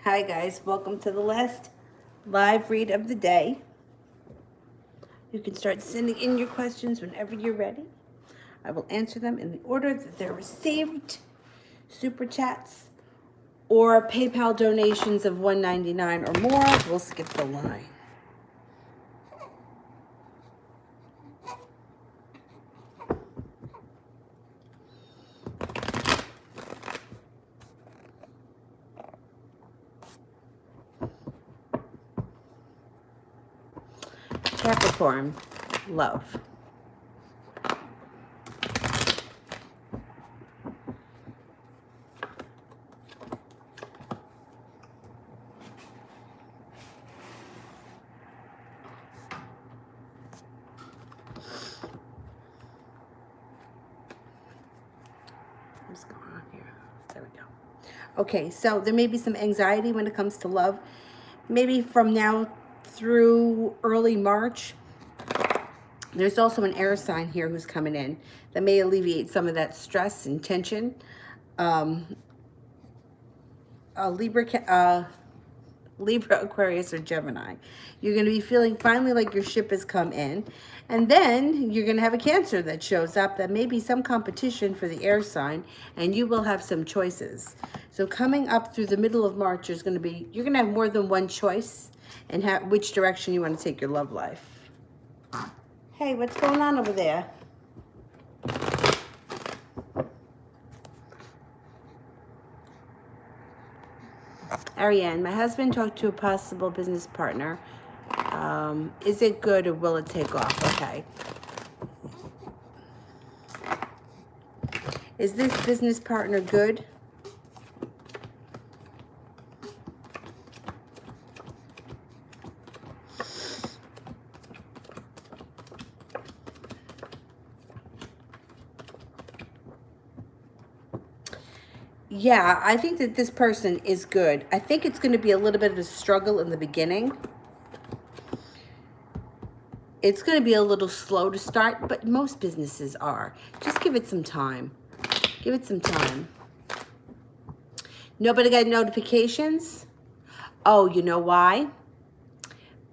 Hi guys, welcome to the last live read of the day. You can start sending in your questions whenever you're ready. I will answer them in the order that they're received. Super chats or PayPal donations of $1.99 or more, we'll skip the line. Capricorn, love. What's going on here? There we go. Okay, so there may be some anxiety when it comes to love. Maybe from now through early March. There's also an air sign here who's coming in that may alleviate some of that stress and tension. Libra, Aquarius, or Gemini. You're going to be feeling finally like your ship has come in. And then you're going to have a Cancer that shows up that may be some competition for the air sign, and you will have some choices. So coming up through the middle of March, you're going to have more than one choice in which direction you want to take your love life. Hey, what's going on over there? Ariane, my husband talked to a possible business partner. Is it good or will it take off? Okay. Is this business partner good? Yeah, I think that this person is good. I think it's going to be a little bit of a struggle in the beginning. It's going to be a little slow to start, but most businesses are. Just give it some time. Give it some time. Nobody got notifications? Oh, you know why?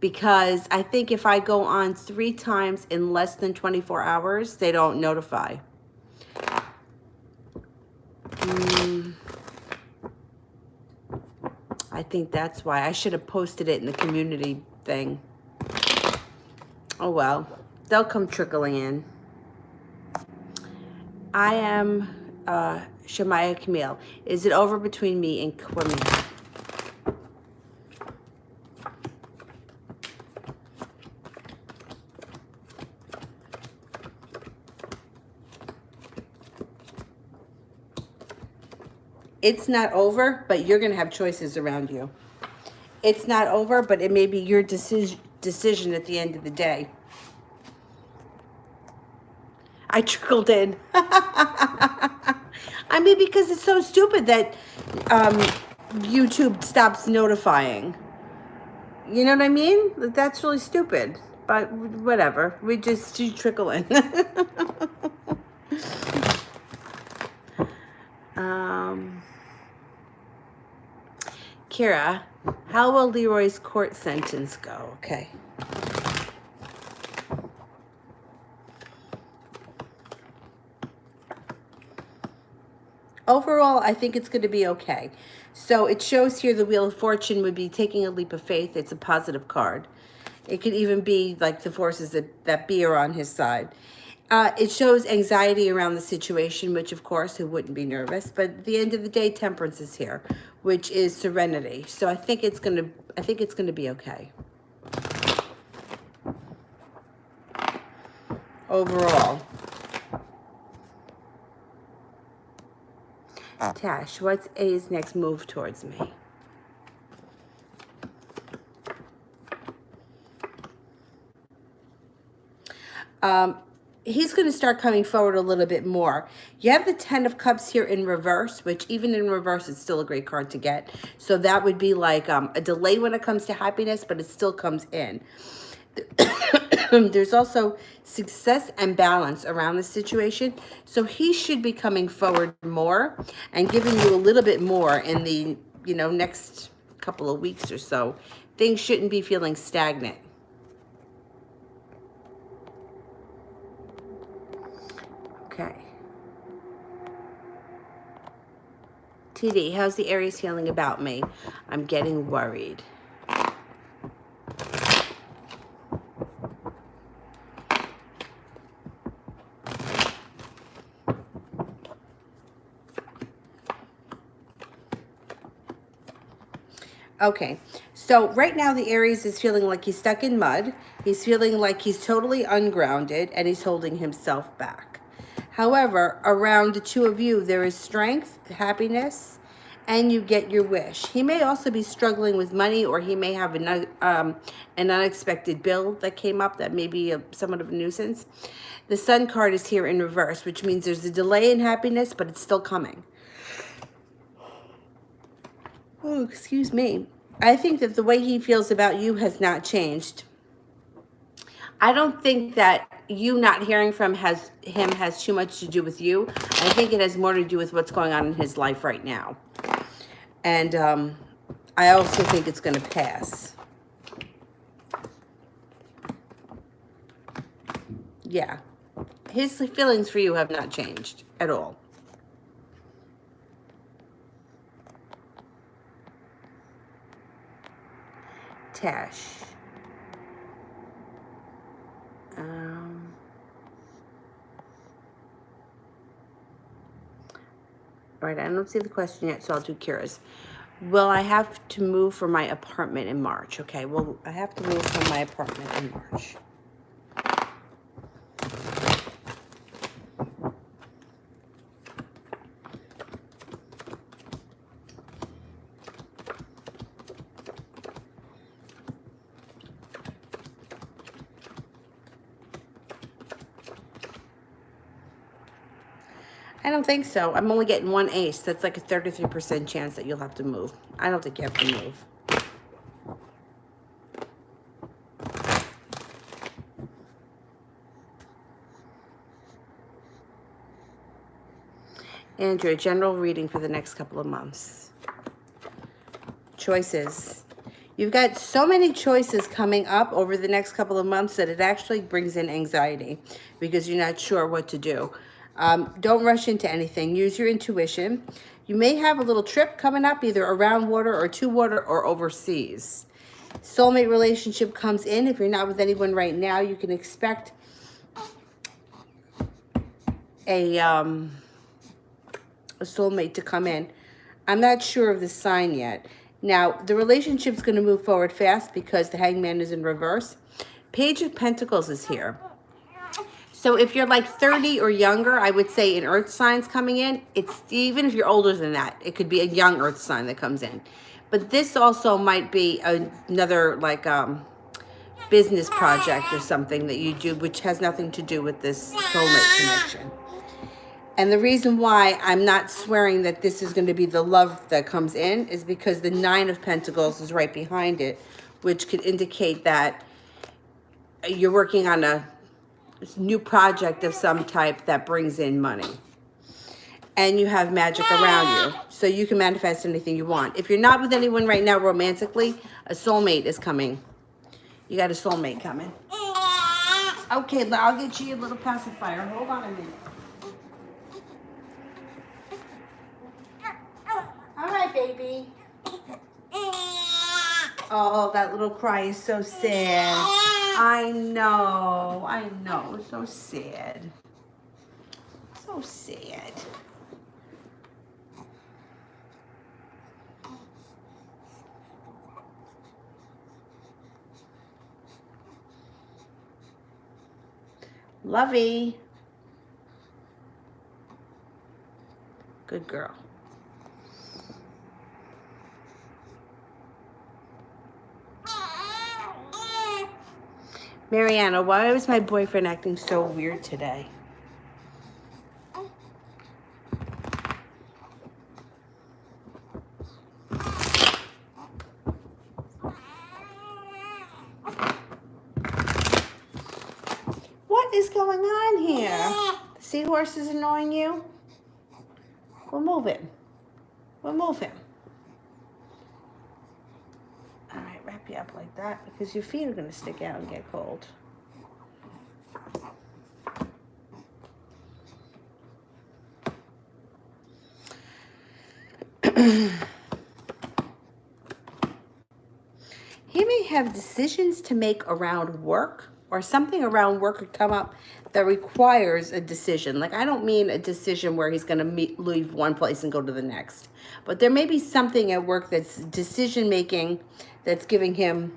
Because I think if I go on 3 times in less than 24 hours, they don't notify. I think that's why. I should have posted it in the community thing. Oh well, they'll come trickling in. I am Shemaya Camille. Is it over between me and Kwame? It's not over, but you're going to have choices around you. It's not over, but it may be your decision at the end of the day. I trickled in. I mean, because it's so stupid that YouTube stops notifying. You know what I mean? That's really stupid. But whatever. We just trickle in. Kira, how will Leroy's court sentence go? Okay. Overall, I think it's going to be okay. So it shows here the Wheel of Fortune would be taking a leap of faith. It's a positive card. It could even be like the forces that be are on his side. It shows anxiety around the situation, which of course, who wouldn't be nervous? But at the end of the day, temperance is here, which is serenity. So I think it's gonna be okay. Overall. Tash, what's A's next move towards me? He's going to start coming forward a little bit more. You have the 10 of Cups here in reverse, which even in reverse, it's still a great card to get. So that would be like a delay when it comes to happiness, but it still comes in. There's also success and balance around the situation. So he should be coming forward more and giving you a little bit more in the, next couple of weeks or so. Things shouldn't be feeling stagnant. Okay. TD, how's the Aries feeling about me? I'm getting worried. Okay, so right now the Aries is feeling like he's stuck in mud. He's feeling like he's totally ungrounded and he's holding himself back. However, around the two of you, there is strength, happiness, and you get your wish. He may also be struggling with money, or he may have an unexpected bill that came up that may be somewhat of a nuisance. The Sun card is here in reverse, which means there's a delay in happiness, but it's still coming. Oh, excuse me. I think that the way he feels about you has not changed. I don't think that you not hearing from him has too much to do with you. I think it has more to do with what's going on in his life right now. And I also think it's going to pass. Yeah. His feelings for you have not changed at all. Tash. All right, I don't see the question yet, so I'll do Kira's. Will I have to move from my apartment in March? Okay, well, I have to move from my apartment in March. I don't think so. I'm only getting one ace. That's like a 33% chance that you'll have to move. I don't think you have to move. Andrea, general reading for the next couple of months. Choices. You've got so many choices coming up over the next couple of months that it actually brings in anxiety because you're not sure what to do. Don't rush into anything. Use your intuition. You may have a little trip coming up, either around water or to water or overseas. Soulmate relationship comes in. If you're not with anyone right now, you can expect a soulmate to come in. I'm not sure of the sign yet. Now, the relationship's going to move forward fast because the Hangman is in reverse. Page of Pentacles is here. So if you're like 30 or younger, I would say an earth sign's coming in. It's even if you're older than that, it could be a young earth sign that comes in. But this also might be another like business project or something that you do, which has nothing to do with this soulmate connection. And the reason why I'm not swearing that this is going to be the love that comes in is because the Nine of Pentacles is right behind it, which could indicate that you're working on a new project of some type that brings in money. And you have magic around you, so you can manifest anything you want. If you're not with anyone right now romantically, a soulmate is coming. You got a soulmate coming. Okay, I'll get you a little pacifier. Hold on a minute. All right, baby. Oh, that little cry is so sad. I know. So sad. So sad. Lovey. Good girl. Mariana, why was my boyfriend acting so weird today? What is going on here? The seahorse is annoying you? We'll move it. We'll move him. can't wrap you up like that because your feet are going to stick out and get cold. He may have decisions to make around work, or something around work could come up that requires a decision. Like, I don't mean a decision where he's going to leave one place and go to the next. But there may be something at work that's decision making that's giving him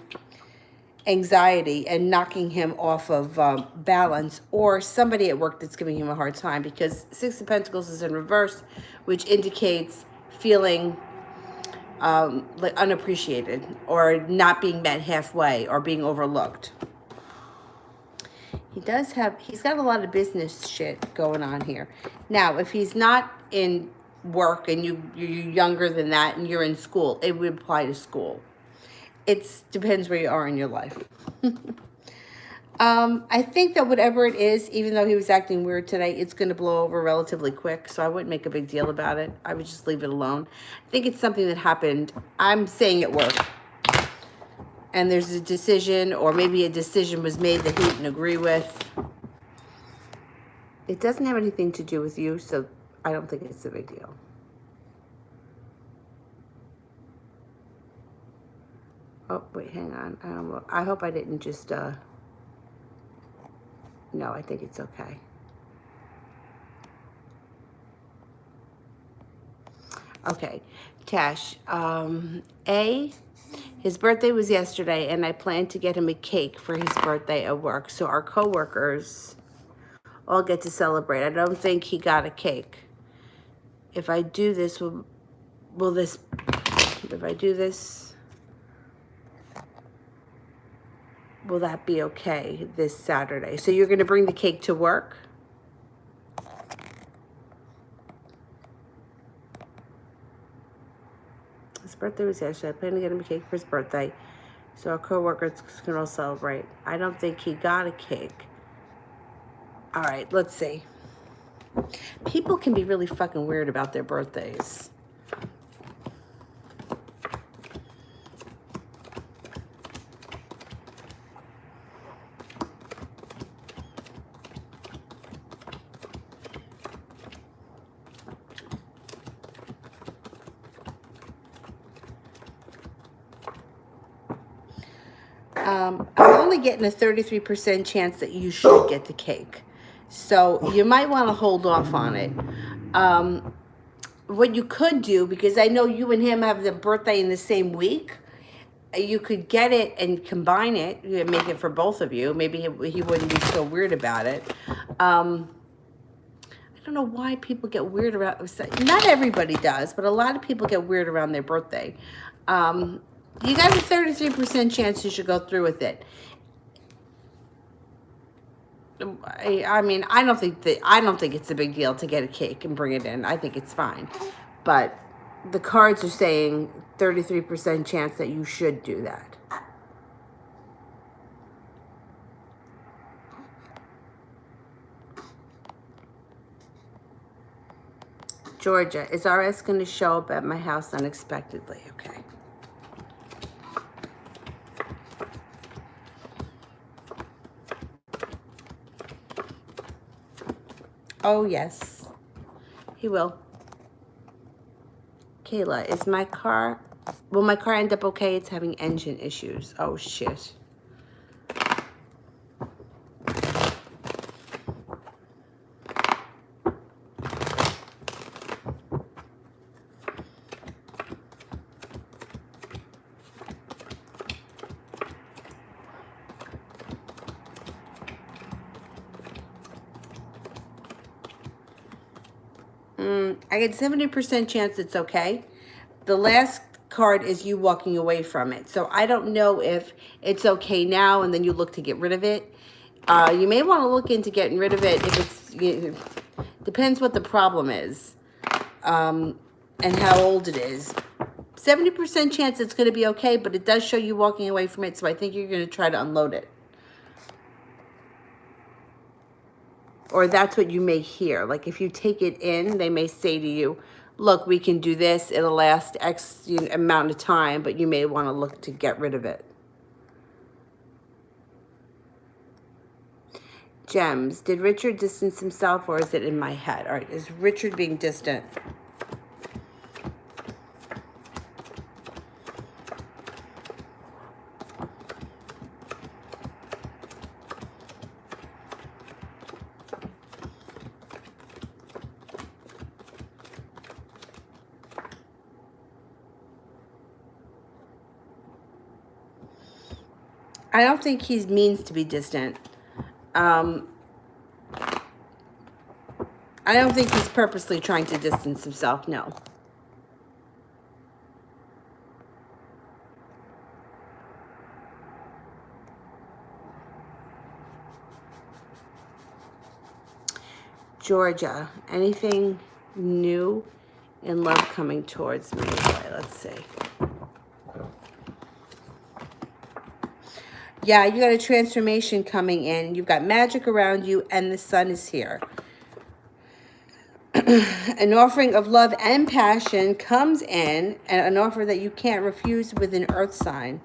anxiety and knocking him off of balance, or somebody at work that's giving him a hard time, because Six of Pentacles is in reverse, which indicates feeling like unappreciated or not being met halfway or being overlooked. He's got a lot of business shit going on here. Now, if he's not in work and you're younger than that and you're in school, it would apply to school. It depends where you are in your life. I think that whatever it is, even though he was acting weird today, it's going to blow over relatively quick, so I wouldn't make a big deal about it. I would just leave it alone. I think it's something that happened, I'm saying at work, and there's a decision, or maybe a decision was made that he didn't agree with. It doesn't have anything to do with you, so I don't think it's a big deal. Oh, wait, hang on. I hope I didn't just... No, I think it's okay. Okay, Tash. His birthday was yesterday, and I planned to get him a cake for his birthday at work, so our coworkers all get to celebrate. I don't think he got a cake. If I do this, will that be okay this Saturday? So you're going to bring the cake to work? His birthday was yesterday. I plan to get him a cake for his birthday, so our co-workers can all celebrate. I don't think he got a cake. All right, let's see. People can be really fucking weird about their birthdays. I'm only getting a 33% chance that you should get the cake. So you might want to hold off on it. What you could do, because I know you and him have the birthday in the same week, you could get it and combine it. You could make it for both of you. Maybe he wouldn't be so weird about it. I don't know why people get weird around. Not everybody does, but a lot of people get weird around their birthday. You got a 33% chance you should go through with it. I mean, I don't think it's a big deal to get a cake and bring it in. I think it's fine. But the cards are saying 33% chance that you should do that. Georgia, is RS going to show up at my house unexpectedly? Okay. Oh, yes. He will. Kayla, is my car... Will my car end up okay? It's having engine issues. Oh, shit. I get 70% chance it's okay. The last card is you walking away from it. So I don't know if it's okay now and then you look to get rid of it. You may want to look into getting rid of it if it's... depends what the problem is and how old it is. 70% chance it's going to be okay, but it does show you walking away from it, so I think you're going to try to unload it. Or that's what you may hear. Like, if you take it in, they may say to you, look, we can do this. It'll last X amount of time, but you may want to look to get rid of it. Gems. Did Richard distance himself, or is it in my head? All right, is Richard being distant? I don't think he means to be distant. I don't think he's purposely trying to distance himself, no. Georgia, anything new in love coming towards me? Okay, let's see. Yeah, you got a transformation coming in. You've got magic around you, and the sun is here. An offering of love and passion comes in, and an offer that you can't refuse with an earth sign.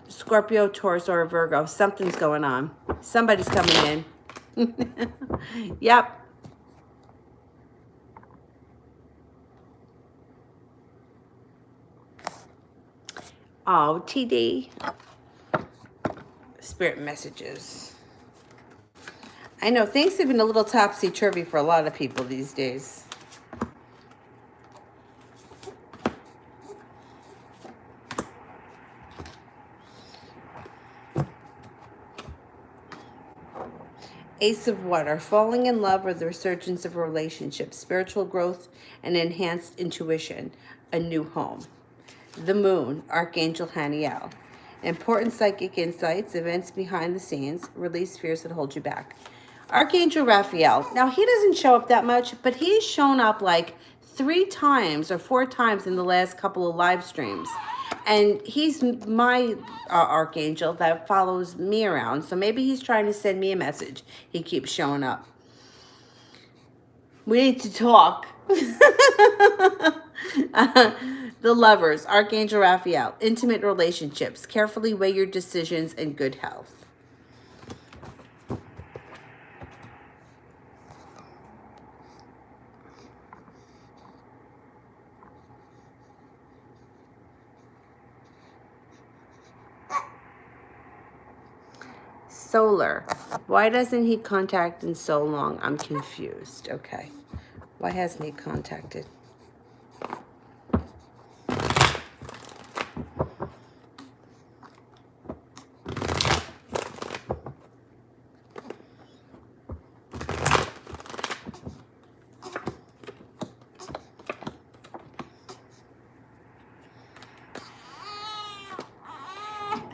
Scorpio, Taurus, or Virgo. Something's going on. Somebody's coming in. Yep. Oh, TD. Spirit messages. I know things have been a little topsy-turvy for a lot of people these days. Ace of Water, falling in love or the resurgence of a relationship, spiritual growth and enhanced intuition, a new home. The Moon, Archangel Haniel, important psychic insights, events behind the scenes, release fears that hold you back. Archangel Raphael, now he doesn't show up that much, but he's shown up like 3 times or 4 times in the last couple of live streams. And he's my archangel that follows me around. So maybe he's trying to send me a message. He keeps showing up. We need to talk. The Lovers, Archangel Raphael, intimate relationships. Carefully weigh your decisions and good health. Solar. Why doesn't he contact in so long? I'm confused. Okay. Why hasn't he contacted?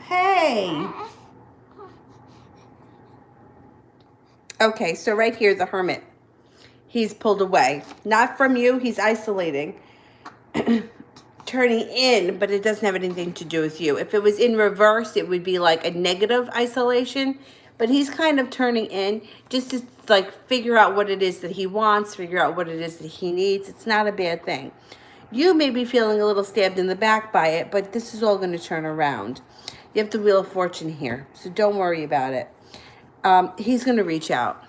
Hey. Okay, so right here, the Hermit. He's pulled away. Not from you, he's isolating. Turning in, but it doesn't have anything to do with you. If it was in reverse, it would be like a negative isolation. But he's kind of turning in just to like figure out what it is that he wants, figure out what it is that he needs. It's not a bad thing. You may be feeling a little stabbed in the back by it, but this is all going to turn around. You have the Wheel of Fortune here, so don't worry about it. He's going to reach out.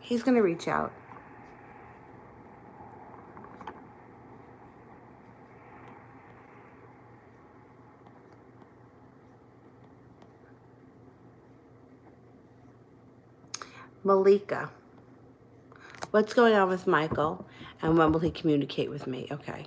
He's going to reach out. Malika. What's going on with Michael? And when will he communicate with me? Okay.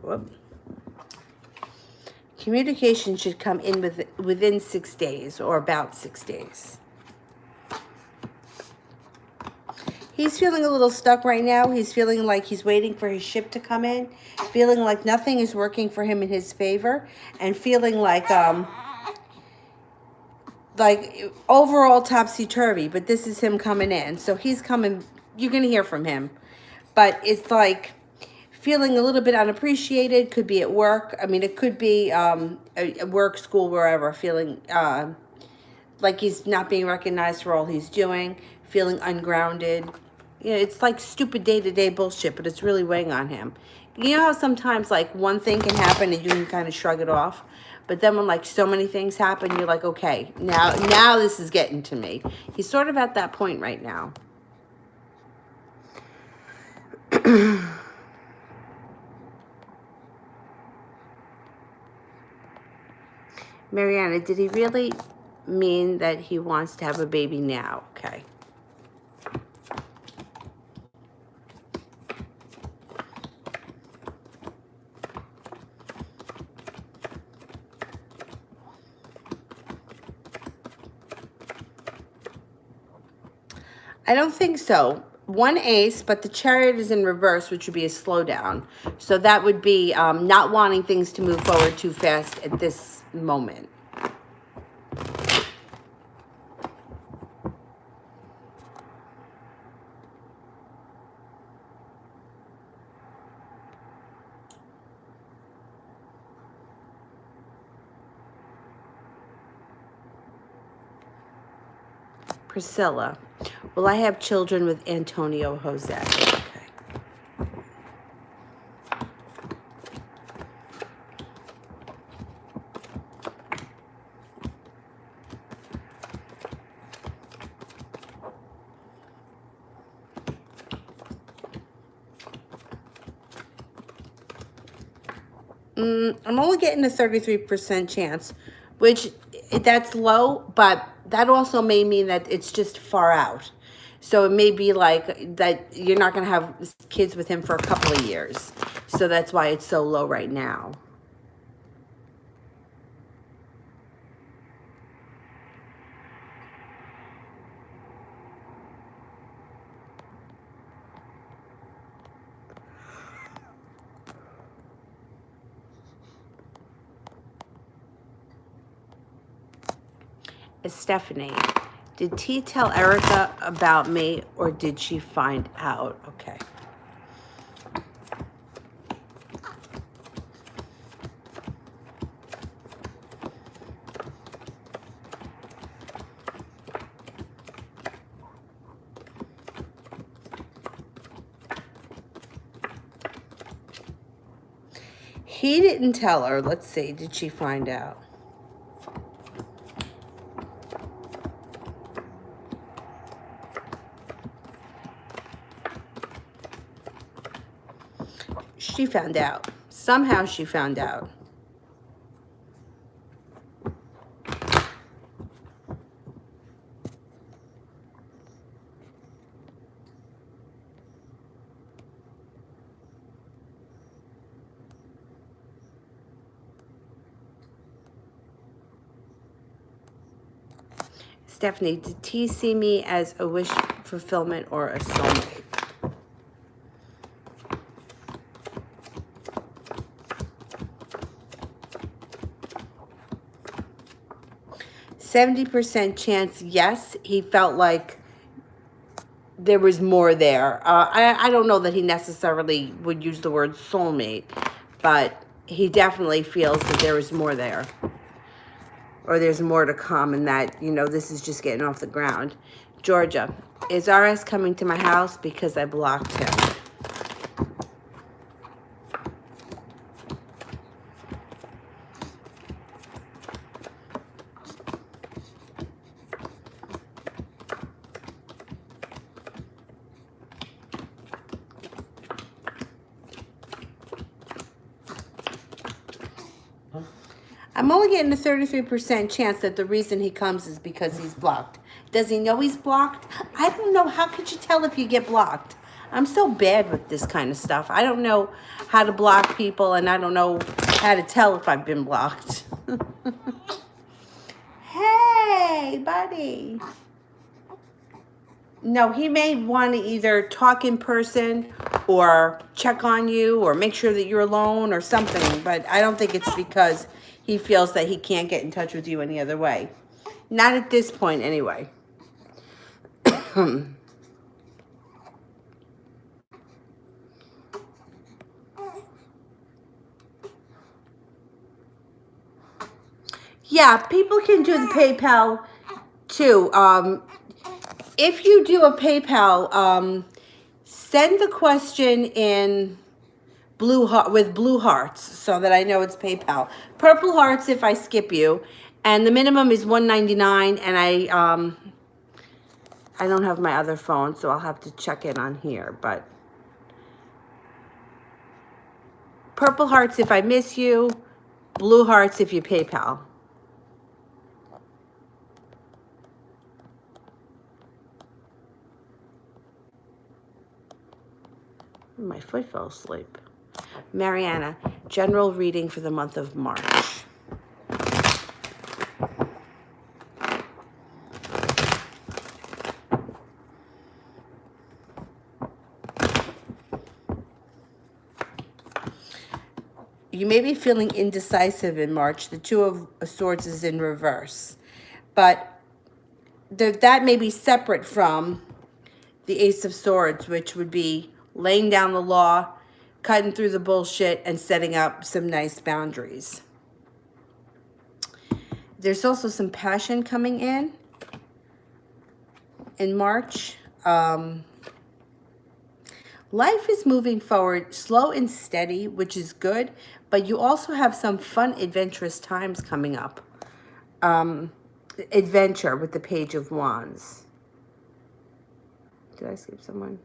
Whoop. Communication should come in within 6 days or about 6 days. He's feeling a little stuck right now. He's feeling like he's waiting for his ship to come in, feeling like nothing is working for him in his favor, and feeling like overall topsy-turvy, but this is him coming in. So he's coming, you're going to hear from him. But it's like feeling a little bit unappreciated. Could be at work. I mean, it could be at work, school, wherever. Feeling like he's not being recognized for all he's doing. Feeling ungrounded. You know, it's like stupid day-to-day bullshit, but it's really weighing on him. You know how sometimes like one thing can happen and you can kind of shrug it off, but then when like so many things happen, you're like, okay, now this is getting to me. He's sort of at that point right now. Mariana, did he really mean that he wants to have a baby now? Okay. I don't think so. One ace, but the chariot is in reverse, which would be a slowdown. So that would be not wanting things to move forward too fast at this moment. Priscilla. Will I have children with Antonio Jose? Okay. I'm only getting a 33% chance, which that's low, but that also may mean that it's just far out. So it may be like that you're not going to have kids with him for a couple of years. So that's why it's so low right now. Stephanie, did T tell Erica about me or did she find out? Okay. He didn't tell her. Let's see. Did she find out? She found out. Somehow she found out. Stephanie, did T see me as a wish fulfillment or a soulmate? 70% chance, yes, he felt like there was more there. I don't know that he necessarily would use the word soulmate, but he definitely feels that there is more there. Or there's more to come, and that, you know, this is just getting off the ground. Georgia, is RS coming to my house because I blocked him? I'm only getting a 33% chance that the reason he comes is because he's blocked. Does he know he's blocked? I don't know. How could you tell if you get blocked? I'm so bad with this kind of stuff. I don't know how to block people, and I don't know how to tell if I've been blocked. Hey, buddy. No, he may want to either talk in person or check on you or make sure that you're alone or something, but I don't think it's because he feels that he can't get in touch with you any other way. Not at this point, anyway. Yeah, people can do the PayPal too. If you do a PayPal, send the question in blue hearts so that I know it's PayPal. Purple hearts if I skip you, and the minimum is $1.99. And I don't have my other phone, so I'll have to check in on here. But purple hearts if I miss you, blue hearts if you PayPal. My foot fell asleep. Mariana, general reading for the month of March. You may be feeling indecisive in March. The Two of Swords is in reverse. But that may be separate from the Ace of Swords, which would be laying down the law, cutting through the bullshit, and setting up some nice boundaries. There's also some passion coming in March. Life is moving forward slow and steady, which is good, but you also have some fun, adventurous times coming up. Adventure with the Page of Wands. Did I skip someone?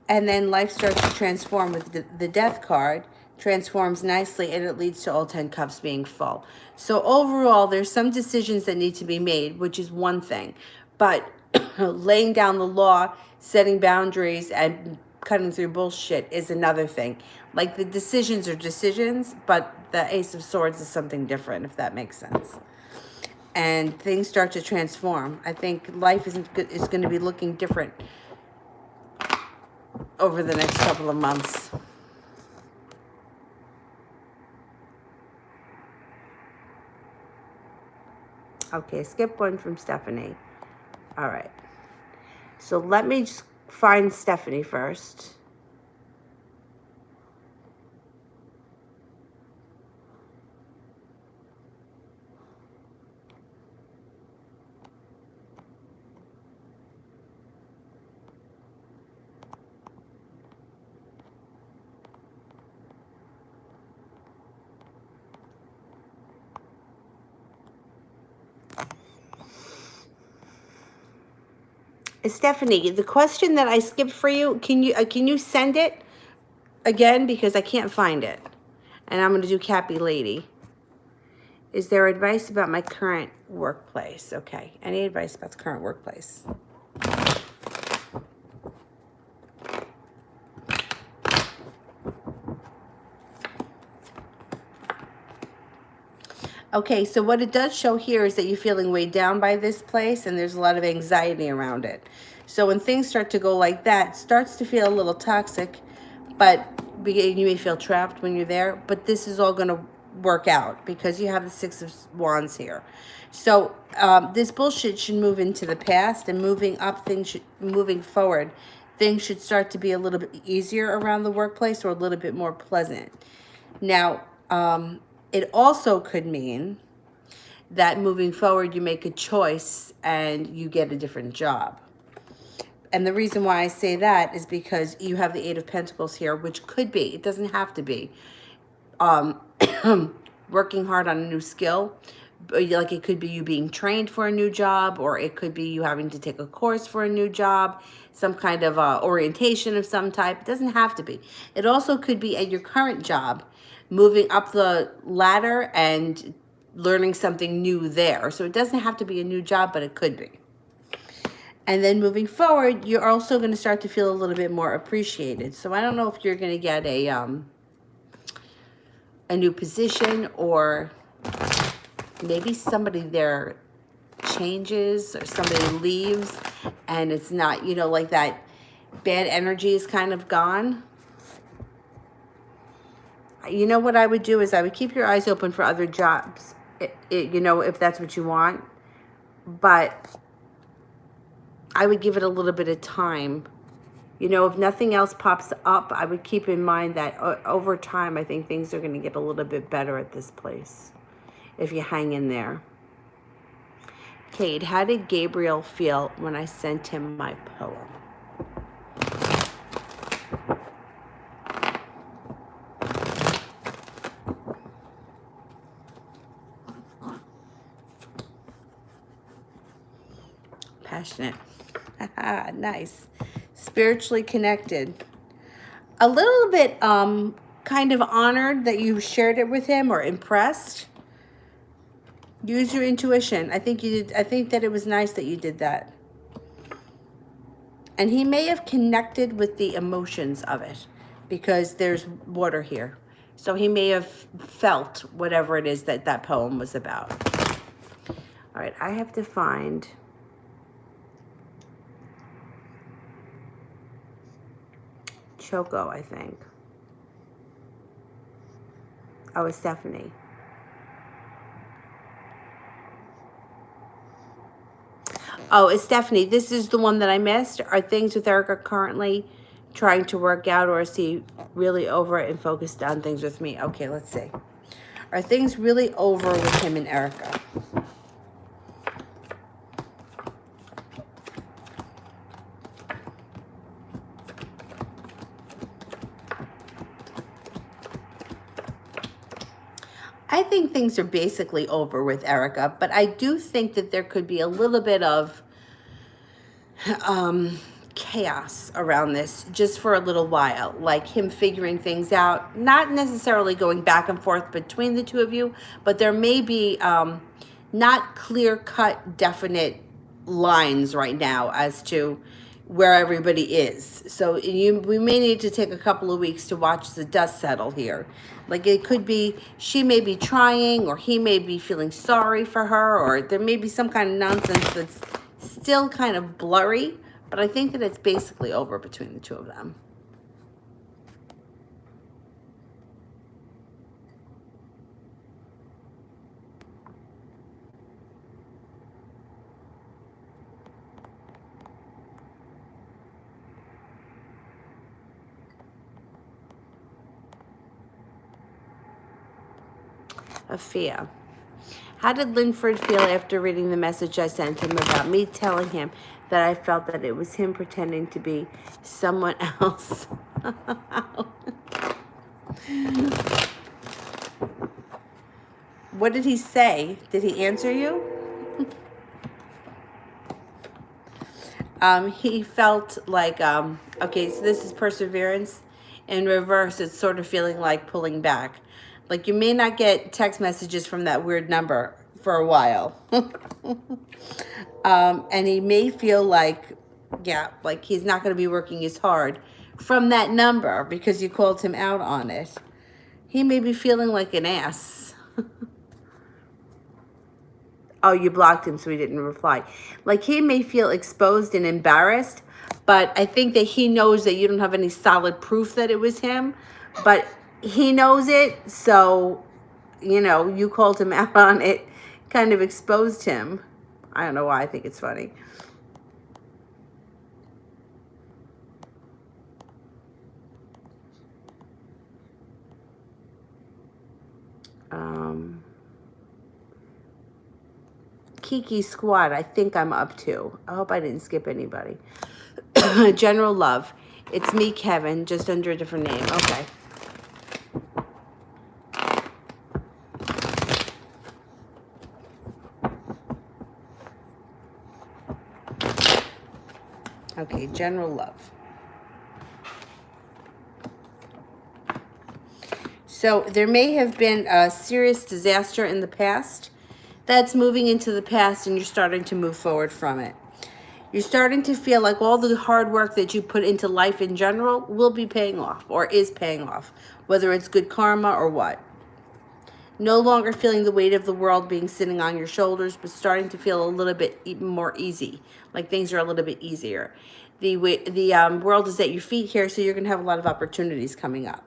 And then life starts to transform with the Death card. Transforms nicely, and it leads to all 10 cups being full. So overall, there's some decisions that need to be made, which is one thing. But laying down the law, setting boundaries, and cutting through bullshit is another thing. Like, the decisions are decisions, but the Ace of Swords is something different, if that makes sense. And things start to transform. I think life is going to be looking different over the next couple of months. Okay, skip one from Stephanie. All right. So let me just find Stephanie first. Stephanie, the question that I skipped for you, can you send it again, because I can't find it? And I'm going to do Cappy Lady. Is there advice about my current workplace? Okay. Any advice about the current workplace? Okay, so what it does show here is that you're feeling weighed down by this place, and there's a lot of anxiety around it. So when things start to go like that, it starts to feel a little toxic, but you may feel trapped when you're there. But this is all going to work out because you have the Six of Wands here. So this bullshit should move into the past, and moving forward, things should start to be a little bit easier around the workplace, or a little bit more pleasant. Now, it also could mean that moving forward, you make a choice and you get a different job. And the reason why I say that is because you have the Eight of Pentacles here, which could be, it doesn't have to be, working hard on a new skill. Like, it could be you being trained for a new job, or it could be you having to take a course for a new job, some kind of orientation of some type. It doesn't have to be. It also could be at your current job, moving up the ladder and learning something new there. So it doesn't have to be a new job, but it could be. And then moving forward, you're also going to start to feel a little bit more appreciated. So I don't know if you're going to get a new position, or maybe somebody there changes, or somebody leaves, and it's not, like that bad energy is kind of gone. You know what I would do is I would keep your eyes open for other jobs, if that's what you want. But I would give it a little bit of time You know, if nothing else pops up, I would keep in mind that over time, I think things are going to get a little bit better at this place if you hang in there. Kate, how did Gabriel feel when I sent him my poem? Passionate. Nice. Spiritually connected. A little bit kind of honored that you shared it with him, or impressed. Use your intuition. I think you did. I think that it was nice that you did that. And he may have connected with the emotions of it, because there's water here. So he may have felt whatever it is that that poem was about. All right, I have to find Choco, I think. Oh, it's Stephanie. Oh, it's Stephanie. This is the one that I missed. Are things with Erica currently trying to work out, or is he really over it and focused on things with me? Okay, let's see. Are things really over with him and Erica? I think things are basically over with Erica, but I do think that there could be a little bit of chaos around this just for a little while, like him figuring things out, not necessarily going back and forth between the two of you, but there may be not clear-cut, definite lines right now as to where everybody is. So we may need to take a couple of weeks to watch the dust settle here. Like, it could be she may be trying, or he may be feeling sorry for her, or there may be some kind of nonsense that's still kind of blurry, but I think that it's basically over between the two of them. Afia. How did Linford feel after reading the message I sent him about me telling him that I felt that it was him pretending to be someone else? What did he say? Did he answer you? He felt like, okay, so this is perseverance. In reverse, it's sort of feeling like pulling back. Like, you may not get text messages from that weird number for a while. And he may feel like, yeah, like he's not going to be working as hard from that number because you called him out on it. He may be feeling like an ass. Oh, you blocked him, so he didn't reply. Like, he may feel exposed and embarrassed, but I think that he knows that you don't have any solid proof that it was him, but he knows it, so, you know, you called him out on it, kind of exposed him. I don't know why I think it's funny. Kiki Squad, I think I'm up to. I hope I didn't skip anybody. General Love. It's me, Kevin, just under a different name. Okay. Okay, General Love. So there may have been a serious disaster in the past that's moving into the past, and you're starting to move forward from it. You're starting to feel like all the hard work that you put into life in general will be paying off, or is paying off, whether it's good karma or what. No longer feeling the weight of the world being sitting on your shoulders, but starting to feel a little bit even more easy, like things are a little bit easier. The world is at your feet here, so you're going to have a lot of opportunities coming up.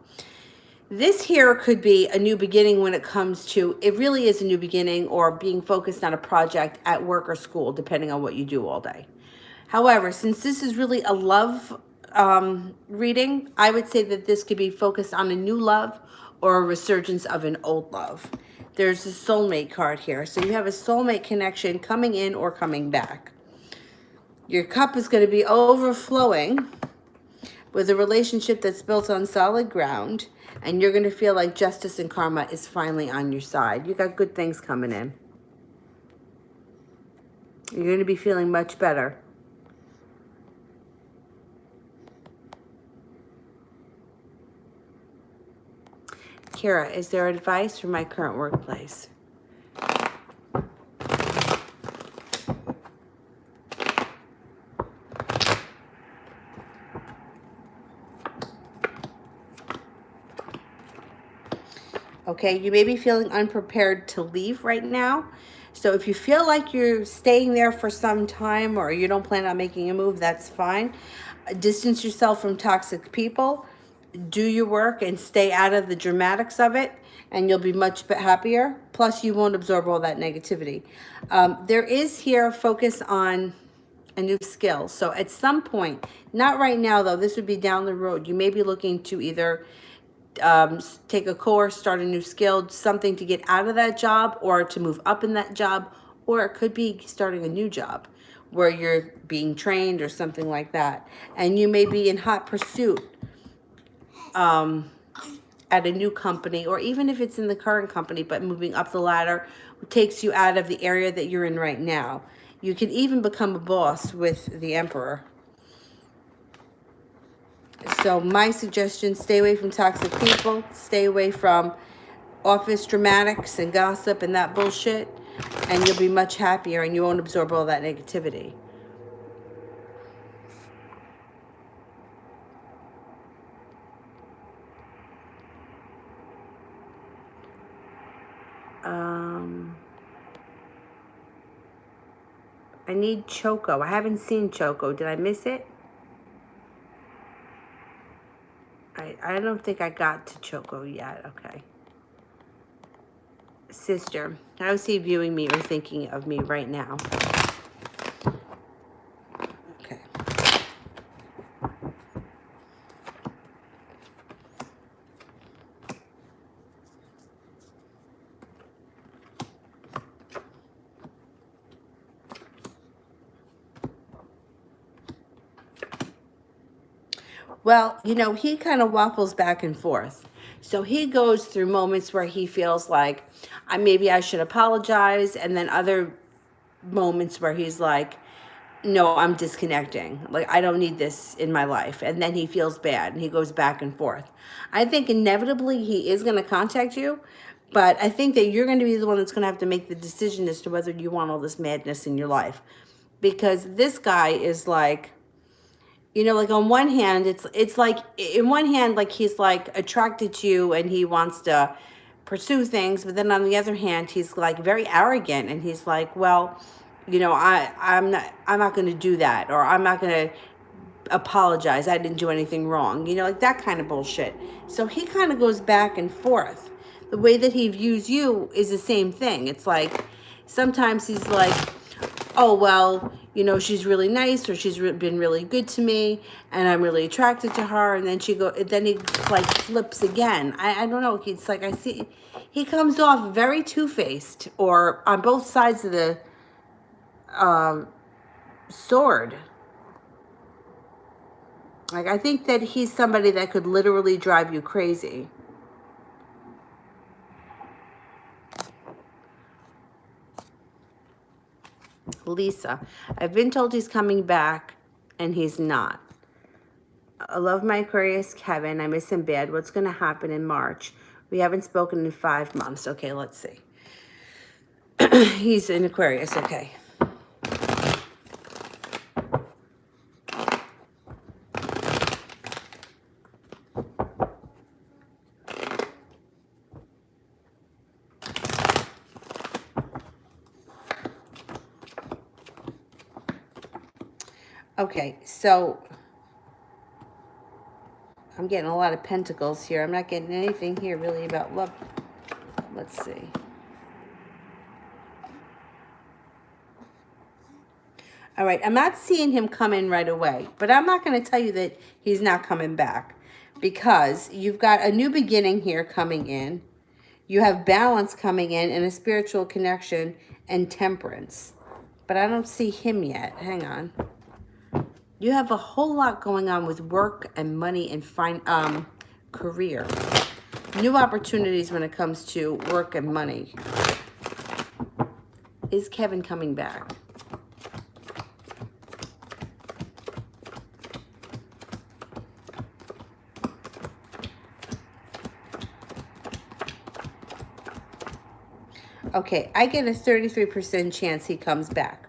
This here could be a new beginning when it comes to, it really is a new beginning, or being focused on a project at work or school, depending on what you do all day. However, since this is really a love reading, I would say that this could be focused on a new love or a resurgence of an old love. There's a soulmate card here. So you have a soulmate connection coming in or coming back. Your cup is going to be overflowing with a relationship that's built on solid ground, and you're going to feel like justice and karma is finally on your side. You got good things coming in. You're going to be feeling much better. Kira, is there advice for my current workplace? Okay, you may be feeling unprepared to leave right now. So if you feel like you're staying there for some time or you don't plan on making a move, that's fine. Distance yourself from toxic people. Do your work and stay out of the dramatics of it, and you'll be much happier. Plus, you won't absorb all that negativity. There is here focus on a new skill. So at some point, not right now though, this would be down the road, you may be looking to either take a course, start a new skill, something to get out of that job or to move up in that job, or it could be starting a new job where you're being trained or something like that. And you may be in hot pursuit at a new company, or even if it's in the current company, but moving up the ladder takes you out of the area that you're in right now. You can even become a boss with the Emperor. So my suggestion, stay away from toxic people, stay away from office dramatics and gossip and that bullshit, and you'll be much happier and you won't absorb all that negativity. I need Choco. I haven't seen Choco. Did I miss it? I don't think I got to Choco yet. Okay. Sister, how is he viewing me or thinking of me right now? Okay. Well, you know, he kind of waffles back and forth. So he goes through moments where he feels like, maybe I should apologize, and then other moments where he's like, no, I'm disconnecting. Like, I don't need this in my life. And then he feels bad and he goes back and forth. I think inevitably he is going to contact you, but I think that you're going to be the one that's going to have to make the decision as to whether you want all this madness in your life. Because this guy is like, you know, like on one hand, it's like, in one hand, like he's like attracted to you and he wants to pursue things, but then on the other hand, he's like very arrogant and he's like, well, you know, I'm not going to do that, or I'm not going to apologize. I didn't do anything wrong. You know, like that kind of bullshit. So he kind of goes back and forth. The way that he views you is the same thing. It's like sometimes he's like, oh, well, you know, she's really nice, or she's been really good to me and I'm really attracted to her. And then then he like flips again. I don't know. It's like, I see he comes off very two-faced, or on both sides of the sword. Like, I think that he's somebody that could literally drive you crazy. Lisa, I've been told he's coming back and he's not. I love my Aquarius Kevin. I miss him bad. What's going to happen in March? We haven't spoken in 5 months. Okay, let's see. He's in Aquarius. Okay. Okay, so I'm getting a lot of pentacles here. I'm not getting anything here really about love. Let's see. All right, I'm not seeing him come in right away, but I'm not going to tell you that he's not coming back, because you've got a new beginning here coming in. You have balance coming in and a spiritual connection and temperance. But I don't see him yet. Hang on. You have a whole lot going on with work and money and career. New opportunities when it comes to work and money. Is Kevin coming back? Okay, I get a 33% chance he comes back,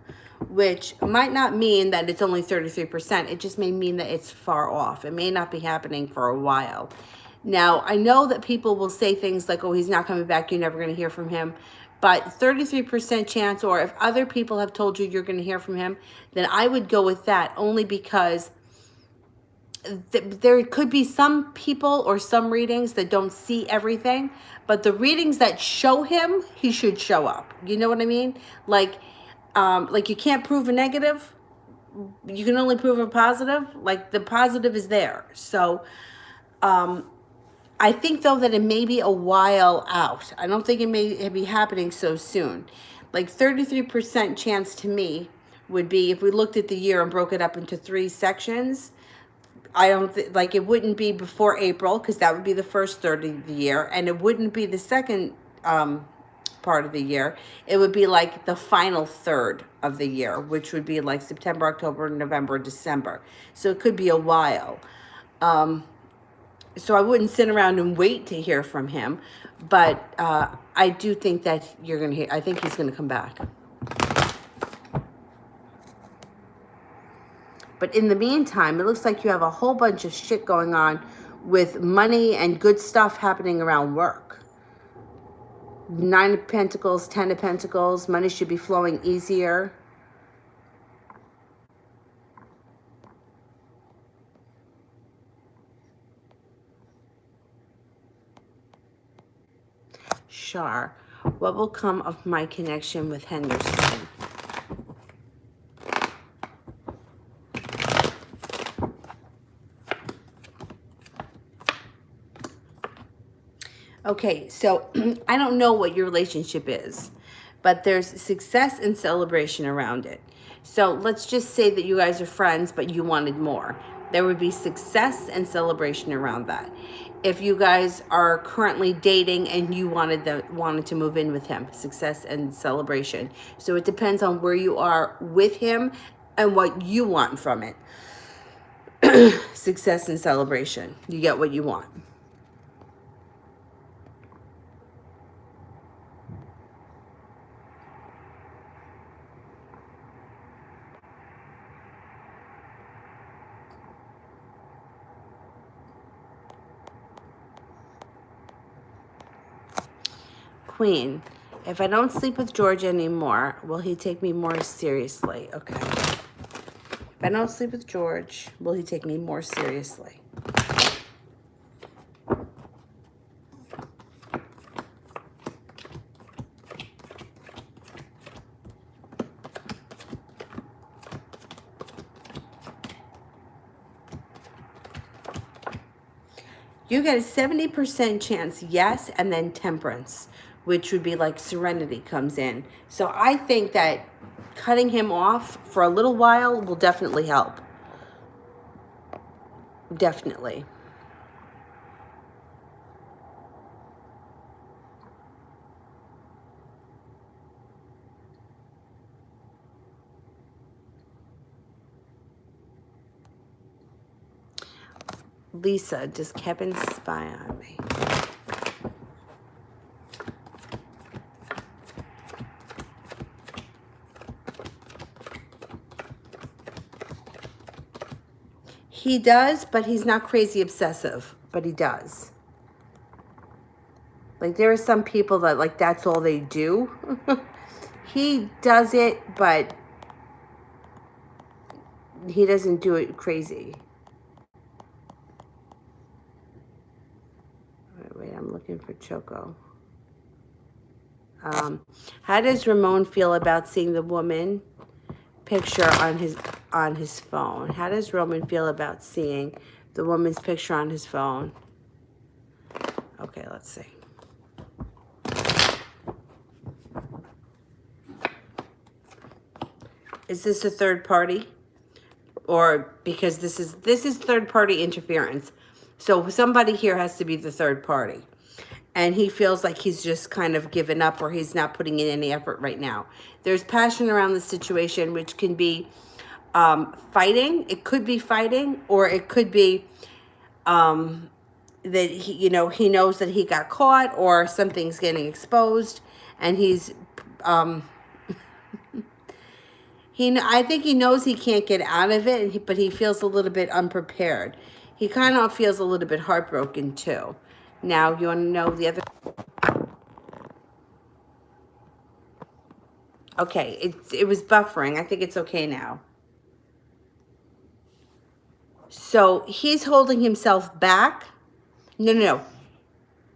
which might not mean that it's only 33%. It just may mean that it's far off. It may not be happening for a while. Now, I know that people will say things like, oh, he's not coming back, you're never going to hear from him. But 33% chance, or if other people have told you you're going to hear from him, then I would go with that, only because there could be some people or some readings that don't see everything, but the readings that show him, he should show up. You know what I mean? Like you can't prove a negative. You can only prove a positive. Like, the positive is there. So I think, though, that it may be a while out. I don't think it may be happening so soon. Like, 33% chance to me would be, if we looked at the year and broke it up into 3 sections, I don't like, it wouldn't be before April, because that would be the first third of the year, and it wouldn't be the second part of the year. It would be like the final third of the year, which would be like September, October, November, December. So it could be a while. So I wouldn't sit around and wait to hear from him, but I do think that you're gonna hear. I think he's gonna come back. But in the meantime, it looks like you have a whole bunch of shit going on with money and good stuff happening around work. 9 of Pentacles, 10 of Pentacles. Money should be flowing easier. Shar, what will come of my connection with Henderson? Okay, so I don't know what your relationship is, but there's success and celebration around it. So let's just say that you guys are friends, but you wanted more. There would be success and celebration around that. If you guys are currently dating and you wanted to move in with him, success and celebration. So it depends on where you are with him and what you want from it. Success and celebration. You get what you want. Queen, if I don't sleep with George anymore, will he take me more seriously? Okay. If I don't sleep with George, will he take me more seriously? You get a 70% chance, yes, and then temperance, which would be like serenity comes in. So I think that cutting him off for a little while will definitely help. Definitely. Lisa, does Kevin spy on me? He does, but he's not crazy obsessive, but he does. Like, there are some people that, like, that's all they do. He does it, but he doesn't do it crazy. Wait, I'm looking for Choco. How does Ramon feel about seeing the woman picture on his phone. How does Roman feel about seeing the woman's picture on his phone? Okay, let's see. Is this a third party? Or because this is third party interference. So somebody here has to be the third party. And he feels like he's just kind of given up, or he's not putting in any effort right now. There's passion around the situation, which can be fighting. It could be fighting, or it could be that he knows that he got caught, or something's getting exposed, and he's I think he knows he can't get out of it, but he feels a little bit unprepared. He kind of feels a little bit heartbroken too. Now, you want to know the other? Okay, it was buffering. I think it's okay now. So he's holding himself back. No.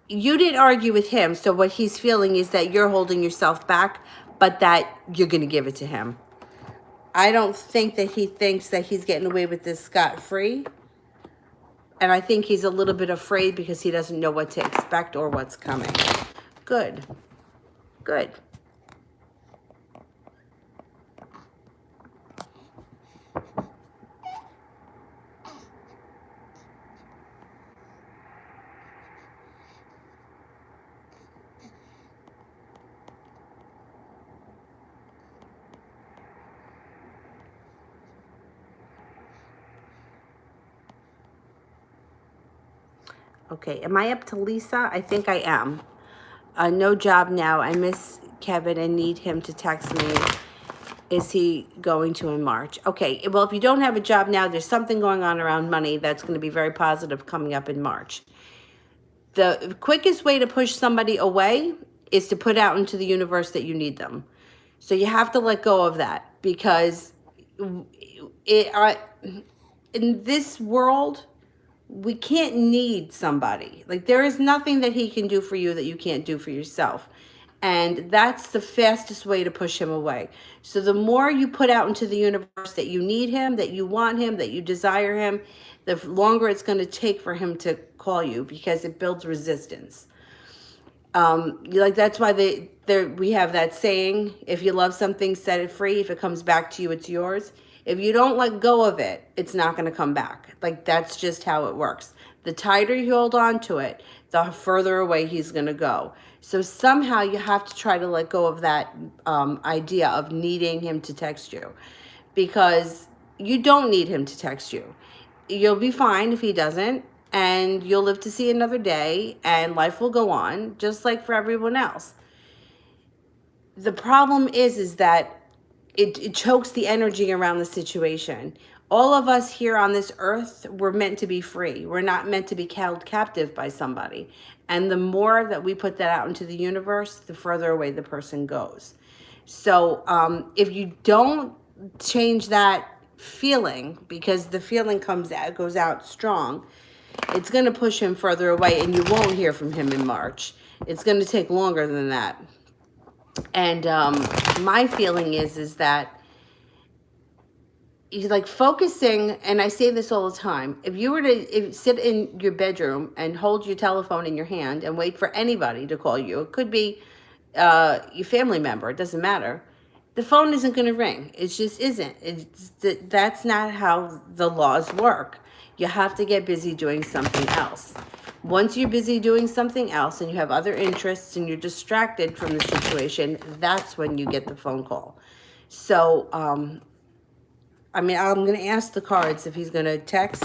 You didn't argue with him. So what he's feeling is that you're holding yourself back, but that you're going to give it to him. I don't think that he thinks that he's getting away with this scot-free. And I think he's a little bit afraid because he doesn't know what to expect or what's coming. Good. Good. Okay, am I up to Lisa? I think I am. No job now. I miss Kevin and need him to text me. Is he going to in March? Okay, well, if you don't have a job now, there's something going on around money that's going to be very positive coming up in March. The quickest way to push somebody away is to put out into the universe that you need them. So you have to let go of that, because in this world, we can't need somebody. Like, there is nothing that he can do for you that you can't do for yourself. And that's the fastest way to push him away. So the more you put out into the universe that you need him, that you want him, that you desire him, the longer it's going to take for him to call you, because it builds resistance. Like, that's why we have that saying, if you love something, set it free. If it comes back to you, it's yours. If you don't let go of it, it's not going to come back. Like, that's just how it works. The tighter you hold on to it, the further away he's going to go. So somehow you have to try to let go of that idea of needing him to text you, because you don't need him to text you. You'll be fine if he doesn't, and you'll live to see another day, and life will go on just like for everyone else. The problem is that it chokes the energy around the situation. All of us here on this earth, we're meant to be free. We're not meant to be held captive by somebody. And the more that we put that out into the universe, the further away the person goes. So if you don't change that feeling, because the feeling goes out strong, it's going to push him further away, and you won't hear from him in March. It's going to take longer than that. And my feeling is that he's like focusing, and I say this all the time, if you were to sit in your bedroom and hold your telephone in your hand and wait for anybody to call you, it could be your family member, it doesn't matter, the phone isn't going to ring. It just isn't. That's not how the laws work. You have to get busy doing something else. Once you're busy doing something else and you have other interests and you're distracted from the situation, that's when you get the phone call. So, I mean, I'm going to ask the cards if he's going to text,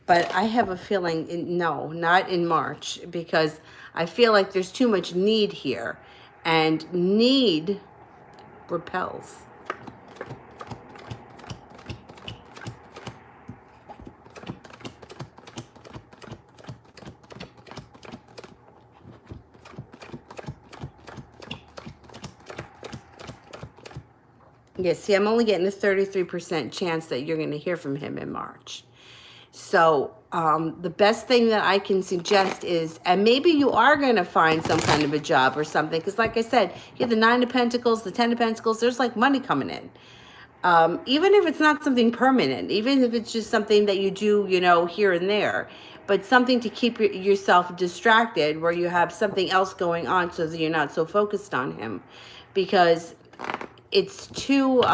but I have a feeling, no, not in March, because I feel like there's too much need here, and need repels. Yeah, see, I'm only getting a 33% chance that you're going to hear from him in March. So the best thing that I can suggest is, and maybe you are going to find some kind of a job or something, because like I said, you have the 9 of Pentacles, the 10 of Pentacles, there's like money coming in. Even if it's not something permanent, even if it's just something that you do, you know, here and there, but something to keep yourself distracted where you have something else going on so that you're not so focused on him, because it's too,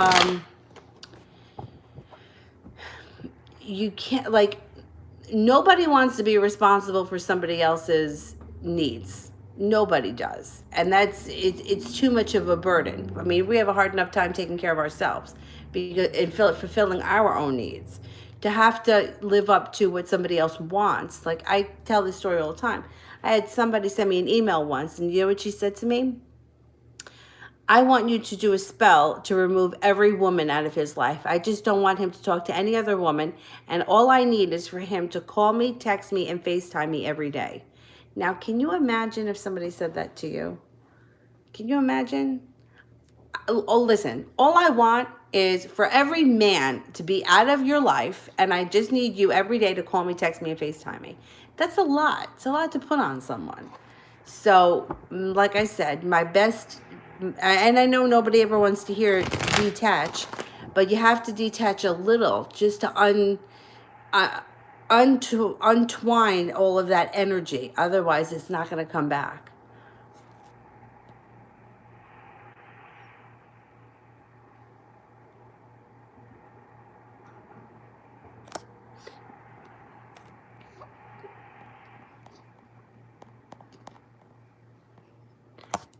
you can't, like, nobody wants to be responsible for somebody else's needs. Nobody does. And it's too much of a burden. I mean, we have a hard enough time taking care of ourselves because and fulfilling our own needs. To have to live up to what somebody else wants. Like, I tell this story all the time. I had somebody send me an email once, and you know what she said to me? I want you to do a spell to remove every woman out of his life. I just don't want him to talk to any other woman. And all I need is for him to call me, text me, and FaceTime me every day. Now, can you imagine if somebody said that to you? Can you imagine? Oh, listen, all I want is for every man to be out of your life, and I just need you every day to call me, text me, and FaceTime me. That's a lot. It's a lot to put on someone. So, like I said, my best, and I know nobody ever wants to hear detach, but you have to detach a little just to untwine all of that energy. Otherwise, it's not going to come back.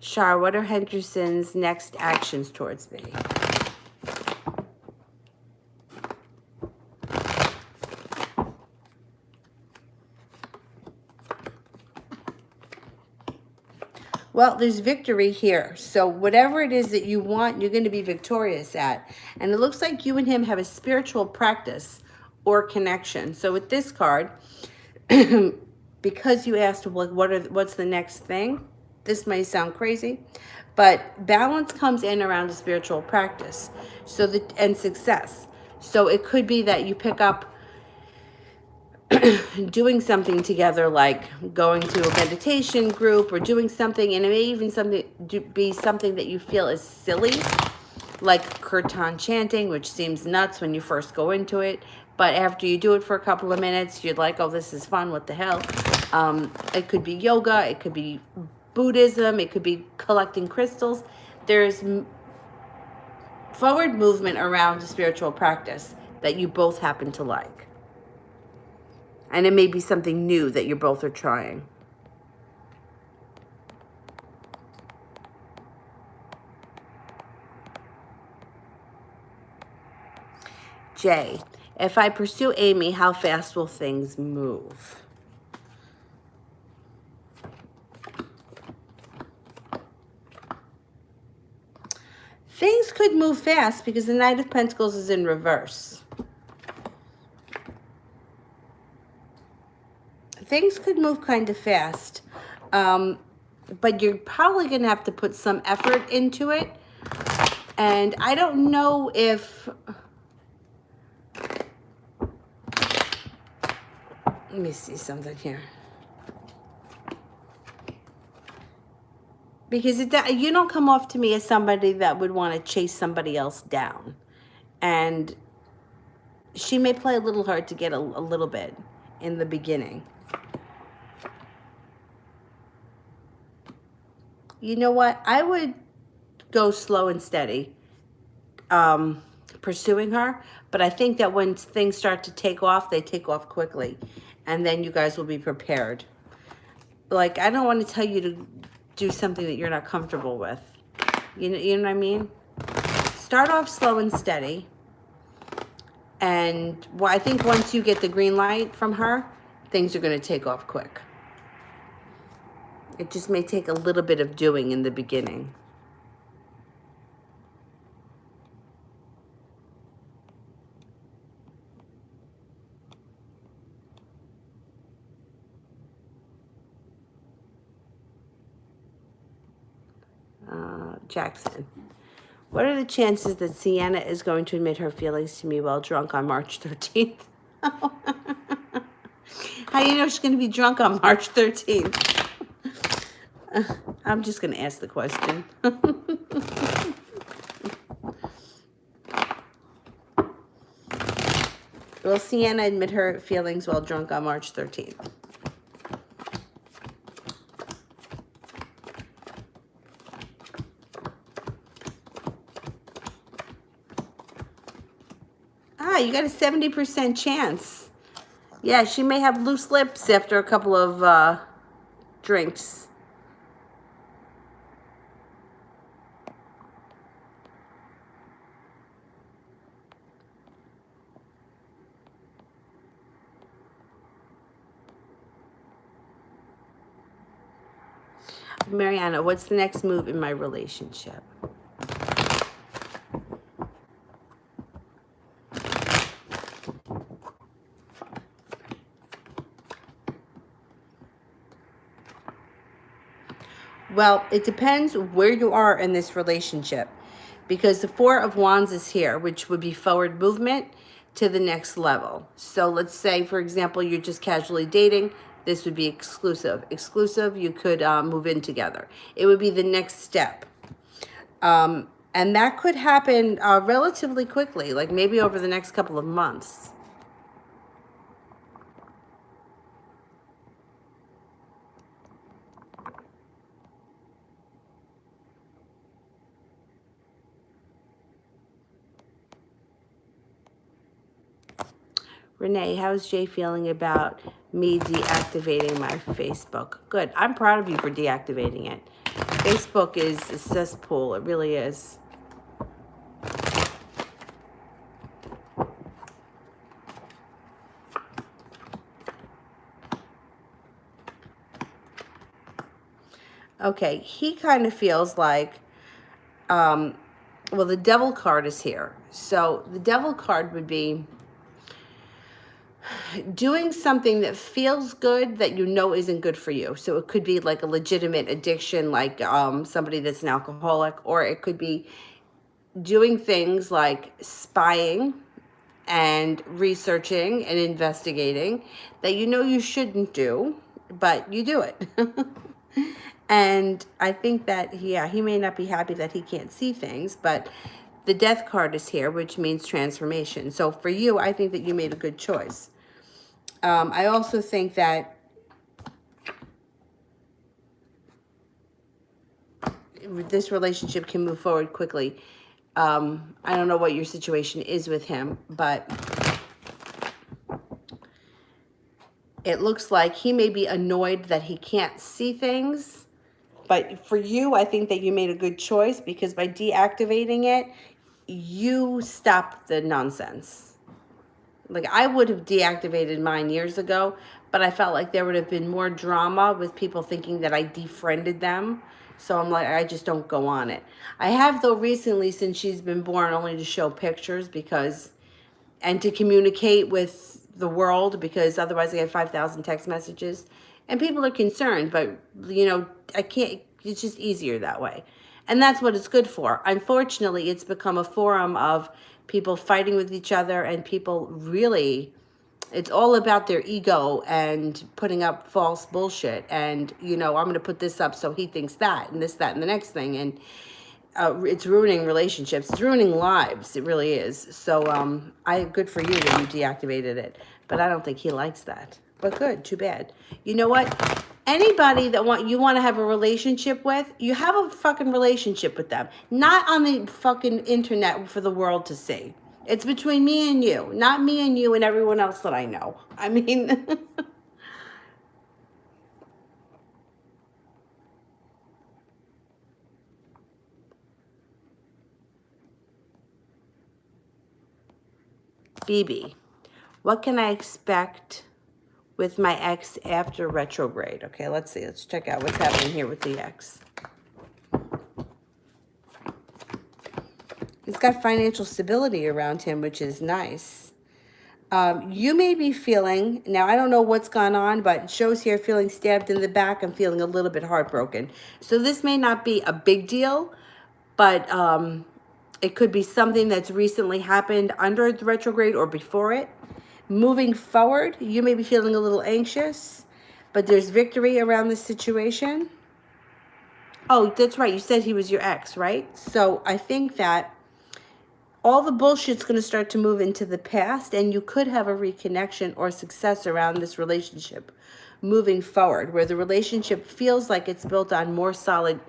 Shar, what are Henderson's next actions towards me? Well, there's victory here. So whatever it is that you want, you're going to be victorious at. And it looks like you and him have a spiritual practice or connection. So with this card, because you asked what's the next thing, this may sound crazy, but balance comes in around a spiritual practice. So and success. So it could be that you pick up doing something together, like going to a meditation group or doing something, and it may even be something that you feel is silly, like kirtan chanting, which seems nuts when you first go into it, but after you do it for a couple of minutes, you're like, oh, this is fun, what the hell. It could be yoga, it could be Buddhism, it could be collecting crystals. There's forward movement around a spiritual practice that you both happen to like. And it may be something new that you both are trying. Jay, if I pursue Amy, how fast will things move? Things could move fast because the Knight of Pentacles is in reverse. Things could move kind of fast, but you're probably going to have to put some effort into it. And I don't know if... Let me see something here. Because you don't come off to me as somebody that would want to chase somebody else down. And she may play a little hard to get a little bit in the beginning. You know what? I would go slow and steady pursuing her. But I think that when things start to take off, they take off quickly. And then you guys will be prepared. Like, I don't want to tell you to do something that you're not comfortable with. You know what I mean? Start off slow and steady. And I think once you get the green light from her, things are going to take off quick. It just may take a little bit of doing in the beginning. Jackson. What are the chances that Sienna is going to admit her feelings to me while drunk on March 13th? How do you know she's going to be drunk on March 13th? I'm just going to ask the question. Will Sienna admit her feelings while drunk on March 13th? Ah, you got a 70% chance. Yeah, she may have loose lips after a couple of drinks. Mariana, what's the next move in my relationship? Well, it depends where you are in this relationship, because the Four of Wands is here, which would be forward movement to the next level. So let's say, for example, you're just casually dating. This would be exclusive. Exclusive, you could move in together. It would be the next step. And that could happen relatively quickly, like maybe over the next couple of months. Renee, how's Jay feeling about me deactivating my Facebook? Good. I'm proud of you for deactivating it. Facebook is a cesspool. It really is. Okay, he kind of feels like, well, the Devil card is here. So the Devil card would be doing something that feels good that you know isn't good for you. So it could be like a legitimate addiction, like somebody that's an alcoholic, or it could be doing things like spying and researching and investigating that you know you shouldn't do, but you do it. And I think that, yeah, he may not be happy that he can't see things, but the Death card is here, which means transformation. So for you, I think that you made a good choice. I also think that this relationship can move forward quickly. I don't know what your situation is with him, but it looks like he may be annoyed that he can't see things. But for you, I think that you made a good choice, because by deactivating it, you stopped the nonsense. Like, I would have deactivated mine years ago, but I felt like there would have been more drama with people thinking that I defriended them. So I'm like, I just don't go on it. I have, though, recently, since she's been born, only to show pictures and to communicate with the world, because otherwise I get 5,000 text messages. And people are concerned, but, you know, I can't, it's just easier that way. And that's what it's good for. Unfortunately, it's become a forum of people fighting with each other, and people really, it's all about their ego and putting up false bullshit. And, you know, I'm going to put this up so he thinks that, and this, that, and the next thing. And it's ruining relationships. It's ruining lives. It really is. So good for you that you deactivated it. But I don't think he likes that. But good, too bad. You know what? Anybody that you want to have a relationship with, you have a fucking relationship with them. Not on the fucking internet for the world to see. It's between me and you, not me and you and everyone else that I know. I mean... BB, what can I expect with my ex after retrograde? Okay, let's see. Let's check out what's happening here with the ex. He's got financial stability around him, which is nice. You may be feeling, now I don't know what's gone on, but it shows here feeling stabbed in the back and feeling a little bit heartbroken. So this may not be a big deal, but it could be something that's recently happened under the retrograde or before it. Moving forward, you may be feeling a little anxious, but there's victory around this situation. Oh, that's right. You said he was your ex, right? So I think that all the bullshit's going to start to move into the past, and you could have a reconnection or success around this relationship moving forward, where the relationship feels like it's built on more solid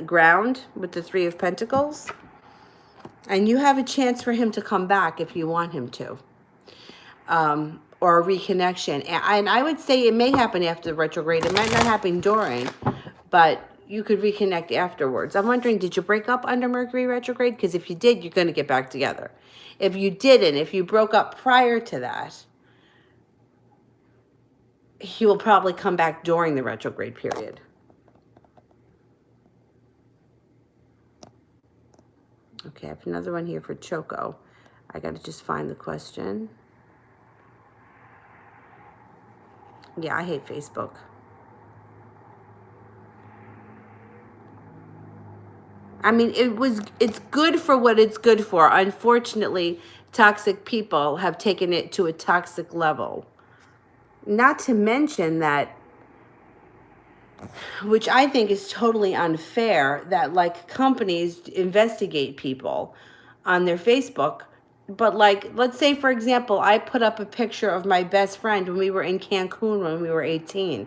ground with the Three of Pentacles. And you have a chance for him to come back if you want him to. Or a reconnection. And I would say it may happen after the retrograde. It might not happen during, but you could reconnect afterwards. I'm wondering, did you break up under Mercury retrograde? Because if you did, you're going to get back together. If you didn't, if you broke up prior to that, he will probably come back during the retrograde period. Okay, I have another one here for Choco. I got to just find the question. Yeah, I hate Facebook. I mean, it's good for what it's good for. Unfortunately, toxic people have taken it to a toxic level. Not to mention that, which I think is totally unfair, that like companies investigate people on their Facebook. But like, let's say, for example, I put up a picture of my best friend when we were in Cancun when we were 18,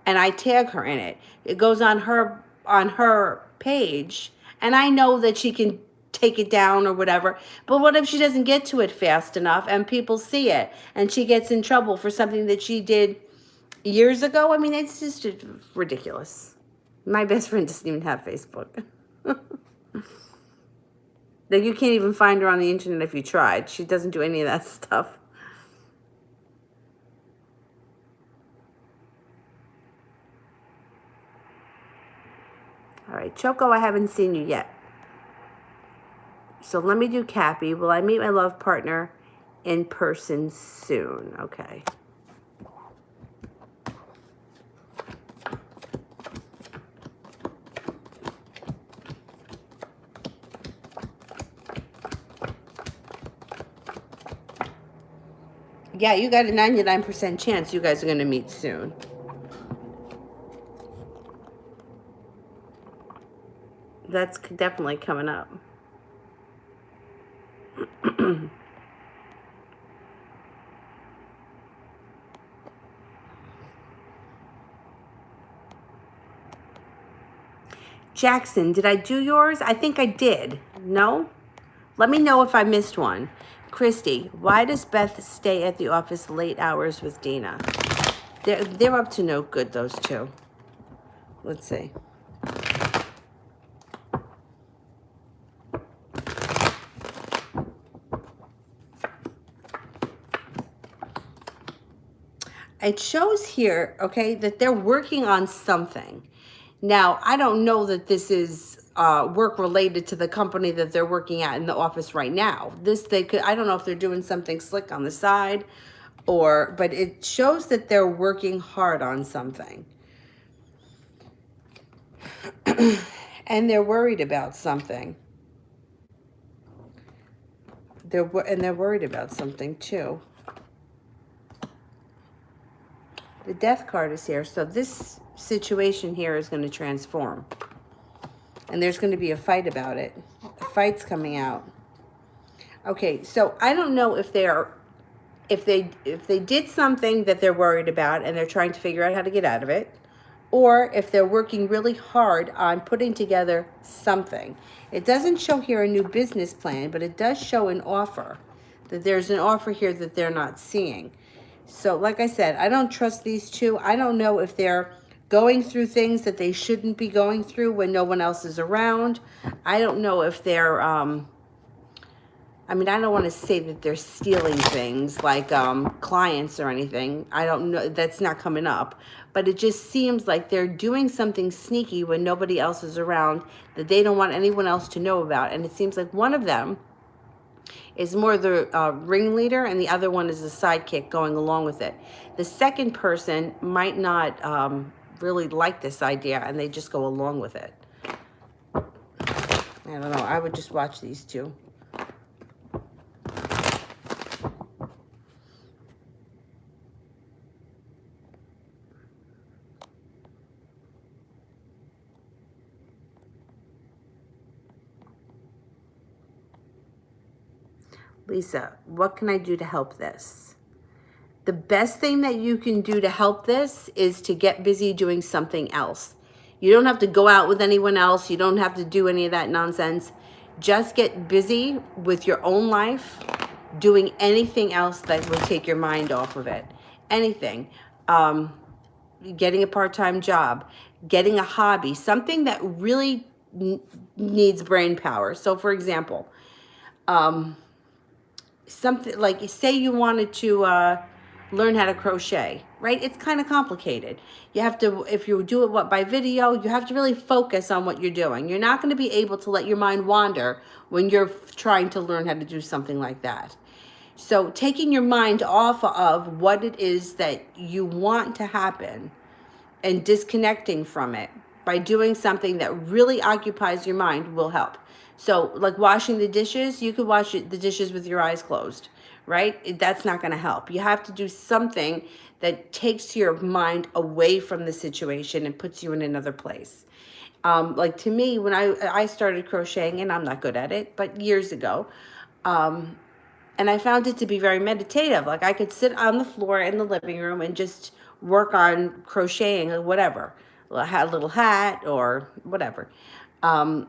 and I tag her in it. It goes on her page, and I know that she can take it down or whatever. But what if she doesn't get to it fast enough and people see it and she gets in trouble for something that she did years ago? I mean, it's just ridiculous. My best friend doesn't even have Facebook. Like, you can't even find her on the internet if you tried. She doesn't do any of that stuff. All right, Choco, I haven't seen you yet. So let me do Cappy. Will I meet my love partner in person soon? Okay. Yeah, you got a 99% chance you guys are going to meet soon. That's definitely coming up. Jackson, did I do yours? I think I did. No? Let me know if I missed one. Christy, why does Beth stay at the office late hours with Dina? They're up to no good, those two. Let's see. It shows here, okay, that they're working on something. Now, I don't know that this is work related to the company that they're working at in the office right now. I don't know if they're doing something slick on the side but it shows that they're working hard on something. And they're worried about something. They're worried about something too. The Death card is here, so this situation here is going to transform. And there's going to be a fight about it. A fight's coming out. Okay, so I don't know if they did something that they're worried about and they're trying to figure out how to get out of it, or if they're working really hard on putting together something. It doesn't show here a new business plan, but it does show an offer, that there's an offer here that they're not seeing. So like I said, I don't trust these two. I don't know if they're going through things that they shouldn't be going through when no one else is around. I don't know if they're, I don't want to say that they're stealing things like clients or anything. I don't know. That's not coming up. But it just seems like they're doing something sneaky when nobody else is around that they don't want anyone else to know about. And it seems like one of them is more the ringleader and the other one is the sidekick going along with it. The second person might not really like this idea and they just go along with it. I don't know. I would just watch these two. Lisa, what can I do to help this? The best thing that you can do to help this is to get busy doing something else. You don't have to go out with anyone else. You don't have to do any of that nonsense. Just get busy with your own life, doing anything else that will take your mind off of it. Anything. Getting a part-time job, getting a hobby, something that really needs brain power. So for example, something like, say you wanted to learn how to crochet, right? It's kind of complicated. You have to, if you do it by video, you have to really focus on what you're doing. You're not going to be able to let your mind wander when you're trying to learn how to do something like that. So taking your mind off of what it is that you want to happen and disconnecting from it by doing something that really occupies your mind will help. So like washing the dishes, you could wash the dishes with your eyes closed, right? That's not going to help. You have to do something that takes your mind away from the situation and puts you in another place. Like to me, when I started crocheting, and I'm not good at it, but years ago, and I found it to be very meditative. Like I could sit on the floor in the living room and just work on crocheting or whatever, a little hat or whatever. And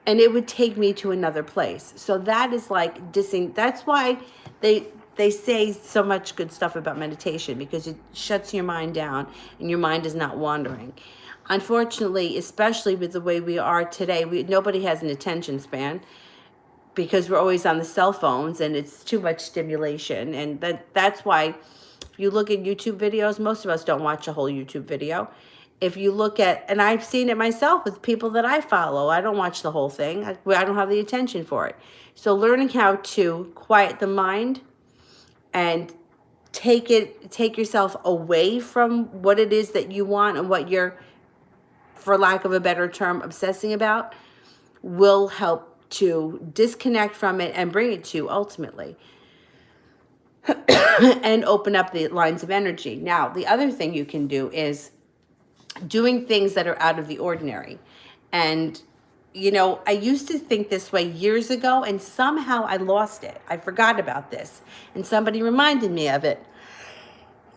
it would take me to another place. So that is like that's why they say so much good stuff about meditation, because it shuts your mind down and your mind is not wandering. Unfortunately, especially with the way we are today, nobody has an attention span, because we're always on the cell phones and it's too much stimulation. And that's why if you look at YouTube videos, most of us don't watch a whole YouTube video. If you look at, and I've seen it myself with people that I follow, I don't watch the whole thing. I don't have the attention for it. So learning how to quiet the mind and take yourself away from what it is that you want and what you're, for lack of a better term, obsessing about, will help to disconnect from it and bring it to you ultimately and open up the lines of energy. Now, the other thing you can do is doing things that are out of the ordinary. And, you know, I used to think this way years ago, and somehow I lost it. I forgot about this, and somebody reminded me of it.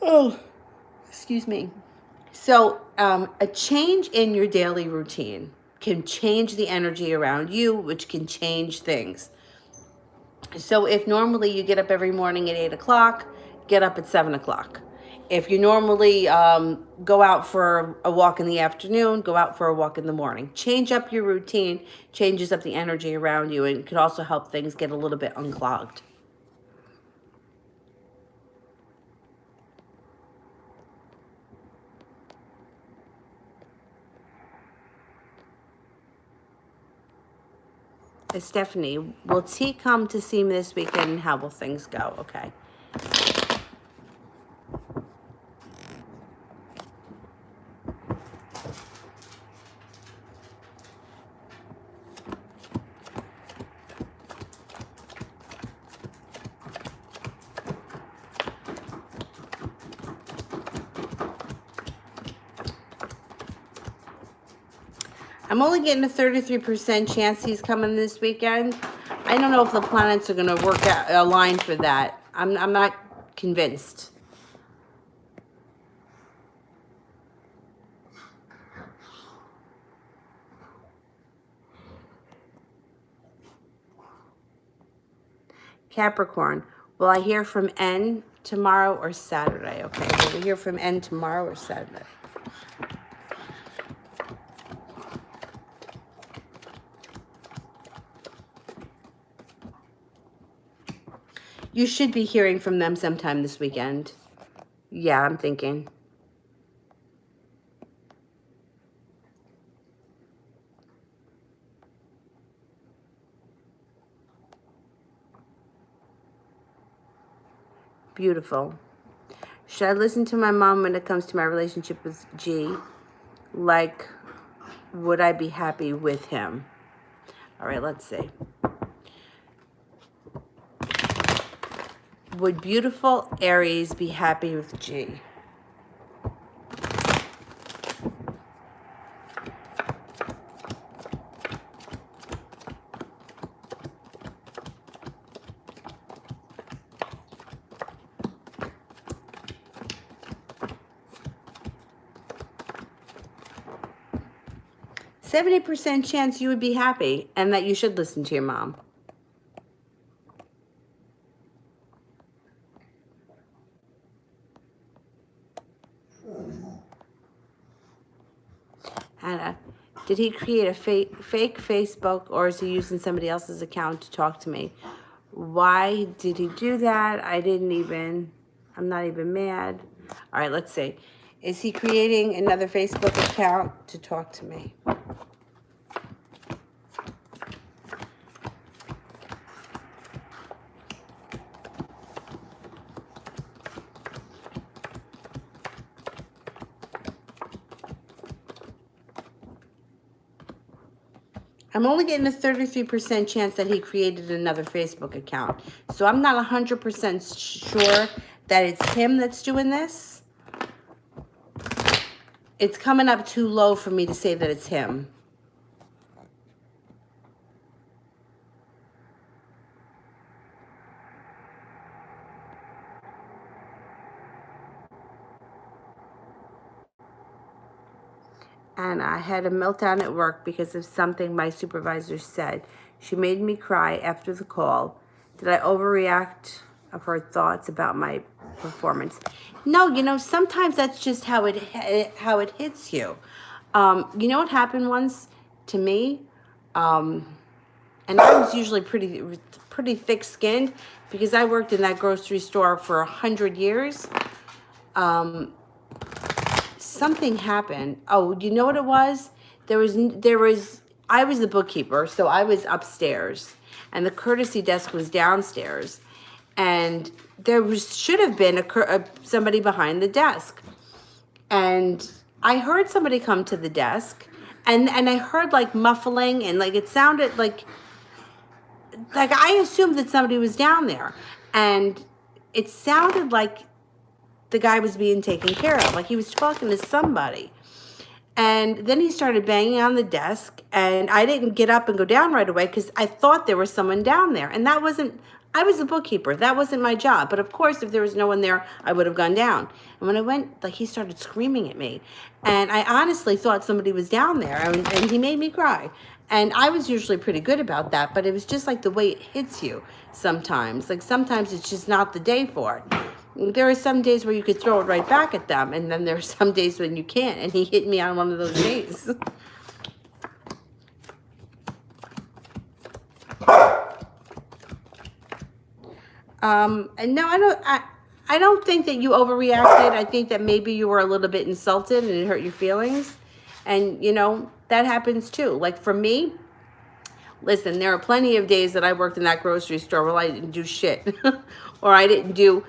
Oh, excuse me. So a change in your daily routine can change the energy around you, which can change things. So if normally you get up every morning at 8 o'clock, get up at 7 o'clock. If you normally go out for a walk in the afternoon, go out for a walk in the morning. Change up your routine, changes up the energy around you, and could also help things get a little bit unclogged. Stephanie, will T come to see me this weekend, and how will things go? Okay. I'm only getting a 33% chance he's coming this weekend. I don't know if the planets are going to work out, align for that. I'm not convinced. Capricorn, will I hear from N tomorrow or Saturday? Okay, will we hear from N tomorrow or Saturday? You should be hearing from them sometime this weekend. Yeah, I'm thinking. Beautiful. Should I listen to my mom when it comes to my relationship with G? Like, would I be happy with him? All right, let's see. Would beautiful Aries be happy with G? 70% chance you would be happy and that you should listen to your mom. Hannah, did he create a fake Facebook, or is he using somebody else's account to talk to me? Why did he do that? I'm not even mad. All right, let's see. Is he creating another Facebook account to talk to me? I'm only getting a 33% chance that he created another Facebook account. So I'm not 100% sure that it's him that's doing this. It's coming up too low for me to say that it's him. And I had a meltdown at work because of something my supervisor said. She made me cry after the call. Did I overreact of her thoughts about my performance? No, you know, sometimes that's just how it hits you. You know what happened once to me? And I was usually pretty thick-skinned because I worked in that grocery store for 100 years. Something happened. Oh, you know what it was? I was the bookkeeper, so I was upstairs, and the courtesy desk was downstairs, and should have been somebody behind the desk, and I heard somebody come to the desk, and I heard like muffling, and like it sounded like I assumed that somebody was down there, and it sounded like the guy was being taken care of, like he was talking to somebody. And then he started banging on the desk, and I didn't get up and go down right away because I thought there was someone down there. And I was the bookkeeper. That wasn't my job. But of course, if there was no one there, I would have gone down. And when I went, like, he started screaming at me. And I honestly thought somebody was down there, and he made me cry. And I was usually pretty good about that, but it was just like the way it hits you sometimes. Like sometimes it's just not the day for it. There are some days where you could throw it right back at them, and then there are some days when you can't, and he hit me on one of those days. And no, I don't think that you overreacted. I think that maybe you were a little bit insulted and it hurt your feelings. And, you know, that happens too. Like for me, listen, there are plenty of days that I worked in that grocery store where I didn't do shit or I didn't do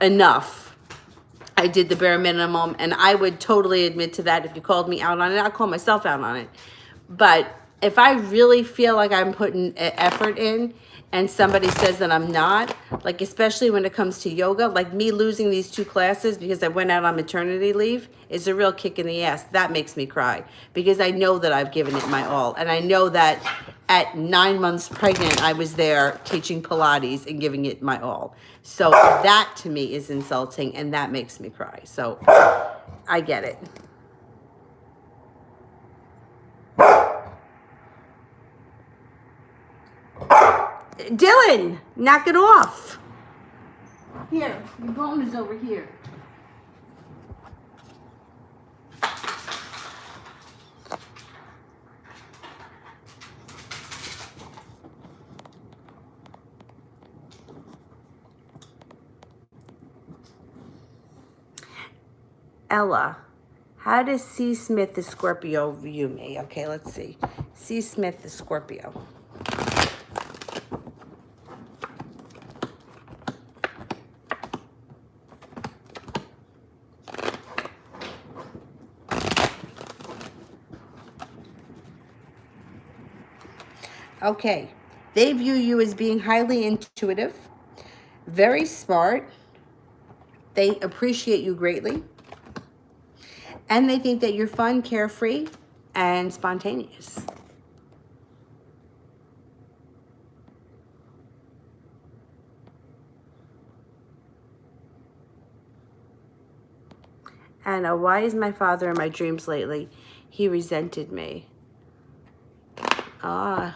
enough. I did the bare minimum, and I would totally admit to that. If you called me out on it, I'll call myself out on it. But if I really feel like I'm putting effort in and somebody says that I'm not, like especially when it comes to yoga, like me losing these 2 classes because I went out on maternity leave is a real kick in the ass. That makes me cry because I know that I've given it my all. And I know that at 9 months pregnant, I was there teaching Pilates and giving it my all. So that to me is insulting, and that makes me cry. So I get it. Dylan, knock it off. Here, your bone is over here. Ella, how does C. Smith the Scorpio view me? Okay, let's see. C. Smith the Scorpio. Okay, they view you as being highly intuitive, very smart. They appreciate you greatly. And they think that you're fun, carefree, and spontaneous. Anna, why is my father in my dreams lately? He resented me. Ah.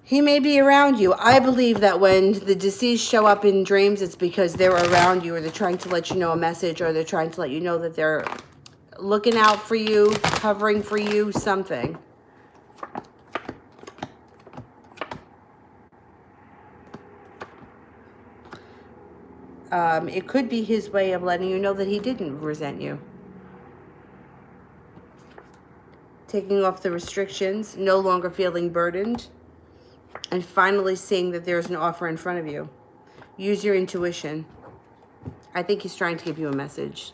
He may be around you. I believe that when the deceased show up in dreams, it's because they're around you, or they're trying to let you know a message, or they're trying to let you know that they're looking out for you, covering for you, something. It could be his way of letting you know that he didn't resent you. Taking off the restrictions, no longer feeling burdened, and finally seeing that there's an offer in front of you. Use your intuition. I think he's trying to give you a message.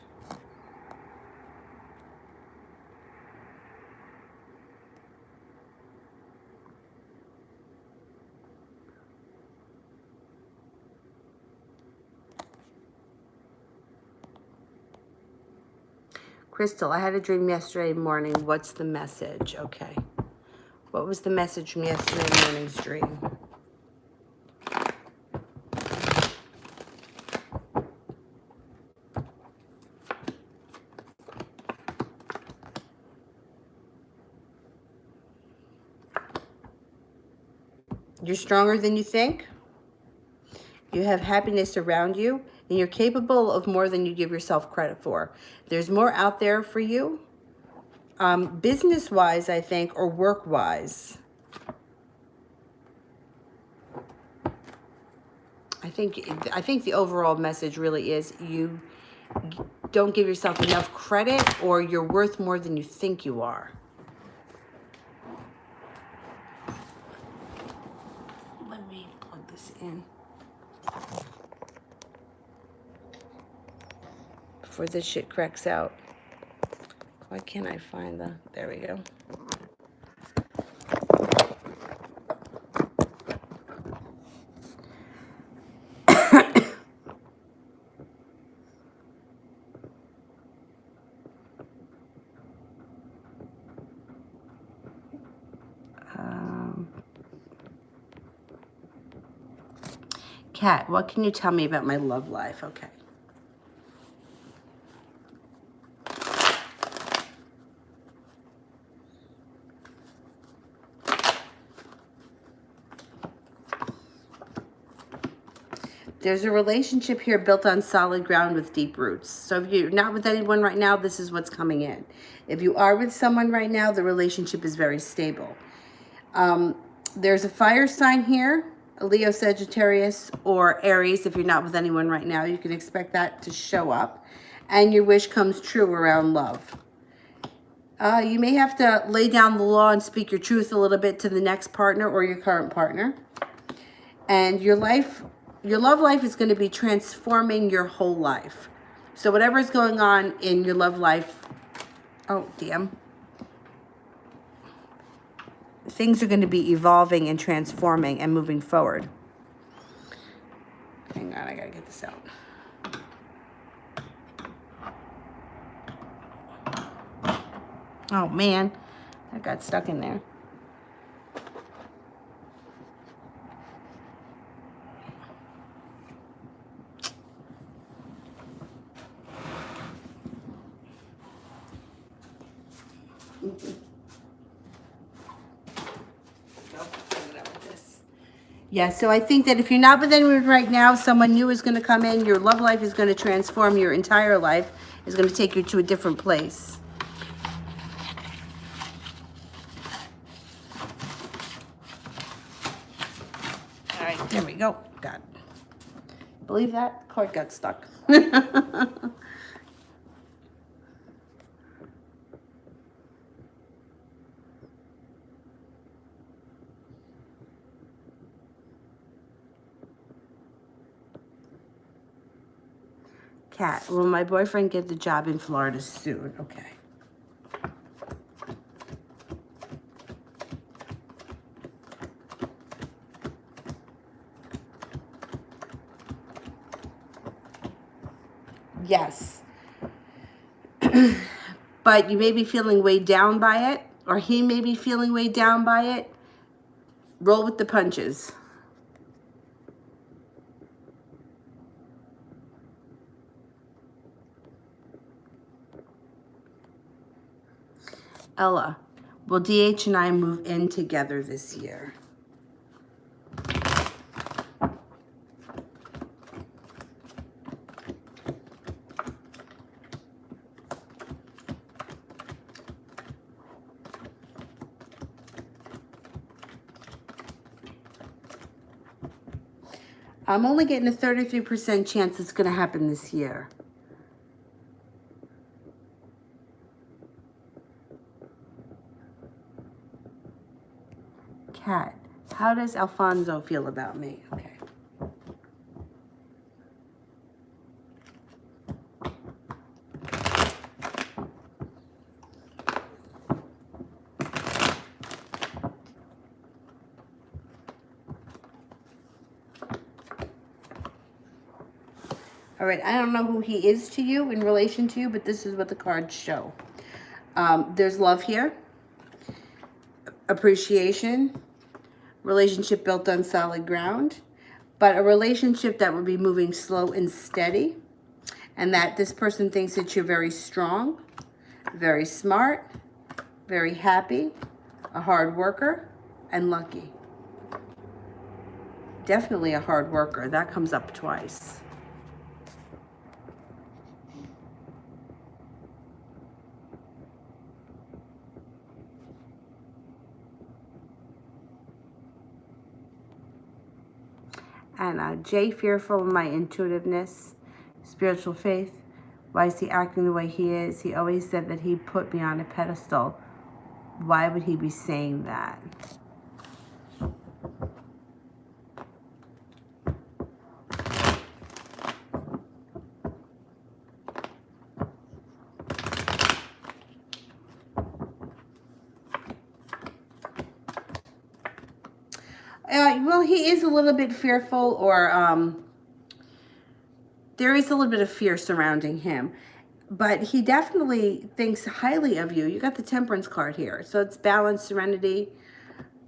Crystal, I had a dream yesterday morning. What's the message? Okay. What was the message from yesterday morning's dream? You're stronger than you think. You have happiness around you, and you're capable of more than you give yourself credit for. There's more out there for you, business-wise, I think, or work-wise. I think the overall message really is you don't give yourself enough credit, or you're worth more than you think you are. Let me plug this in before this shit cracks out. Why can't I find the... There we go. Kat, what can you tell me about my love life? Okay. There's a relationship here built on solid ground with deep roots. So if you're not with anyone right now, this is what's coming in. If you are with someone right now, the relationship is very stable. There's a fire sign here, a Leo, Sagittarius, or Aries. If you're not with anyone right now, you can expect that to show up. And your wish comes true around love. You may have to lay down the law and speak your truth a little bit to the next partner or your current partner. And your love life is going to be transforming your whole life. So whatever's going on in your love life, oh, damn. Things are going to be evolving and transforming and moving forward. Hang on, I got to get this out. Oh, man. That got stuck in there. Yeah, so I think that if you're not with anyone right now, someone new is going to come in. Your love life is going to transform. Your entire life is going to take you to a different place. All right, there we go. God. Believe that? Cord got stuck. Cat, will my boyfriend get the job in Florida soon? Okay. Yes. But you may be feeling weighed down by it, or he may be feeling weighed down by it. Roll with the punches. Ella, Will DH and I move in together this year? I'm only getting a 33% chance it's going to happen this year. Cat, how does Alfonso feel about me? Okay. All right, I don't know who he is to you, in relation to you, but this is what the cards show. There's love here, appreciation, relationship built on solid ground, but a relationship that would be moving slow and steady, and that this person thinks that you're very strong, very smart, very happy, a hard worker, and lucky. Definitely a hard worker. That comes up twice. And Jay, fearful of my intuitiveness, spiritual faith. Why is he acting the way he is? He always said that he put me on a pedestal. Why would he be saying that? Well, he is a little bit fearful, or there is a little bit of fear surrounding him. But he definitely thinks highly of you. You got the Temperance card here. So it's balance, serenity.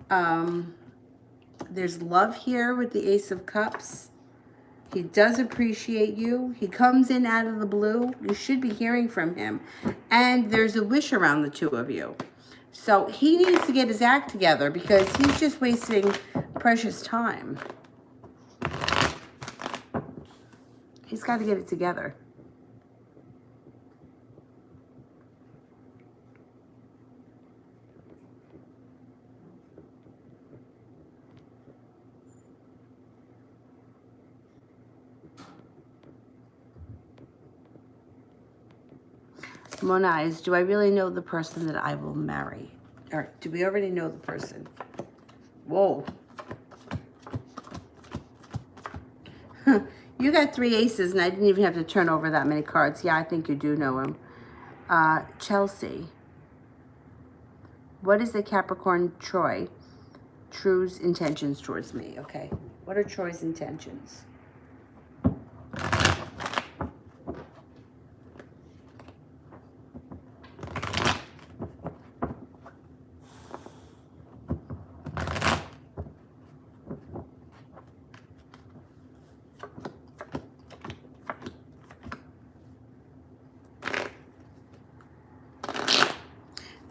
There's love here with the Ace of Cups. He does appreciate you. He comes in out of the blue. You should be hearing from him. And there's a wish around the two of you. So he needs to get his act together, because he's just wasting precious time. He's got to get it together. Mona Eyes, do I really know the person that I will marry? Or do we already know the person? Whoa. You got 3 aces, and I didn't even have to turn over that many cards. Yeah, I think you do know him. Chelsea. What is the Capricorn True's intentions towards me? Okay. What are Troy's intentions?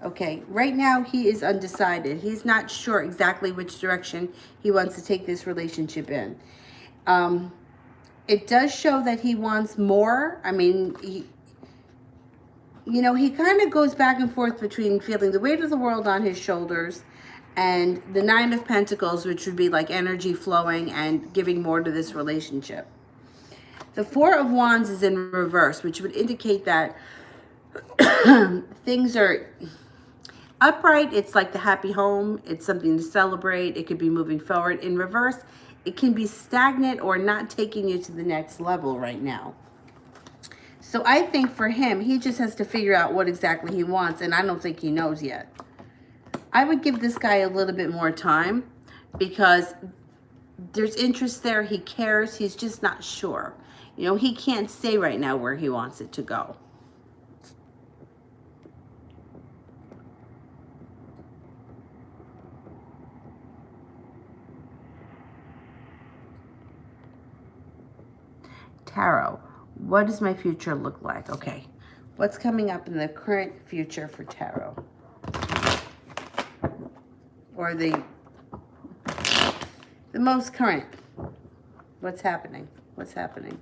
Okay, right now he is undecided. He's not sure exactly which direction he wants to take this relationship in. It does show that he wants more. I mean, he kind of goes back and forth between feeling the weight of the world on his shoulders and the 9 of Pentacles, which would be like energy flowing and giving more to this relationship. The 4 of Wands is in reverse, which would indicate that things are upright. It's like the happy home. It's something to celebrate. It could be moving forward. In reverse, it can be stagnant or not taking you to the next level right now. So I think for him, he just has to figure out what exactly he wants, and I don't think he knows yet. I would give this guy a little bit more time, because there's interest there. He cares. He's just not sure. He can't say right now where he wants it to go. Tarot, what does my future look like? Okay, what's coming up in the current future for Tarot? or the most current. What's happening? What's happening?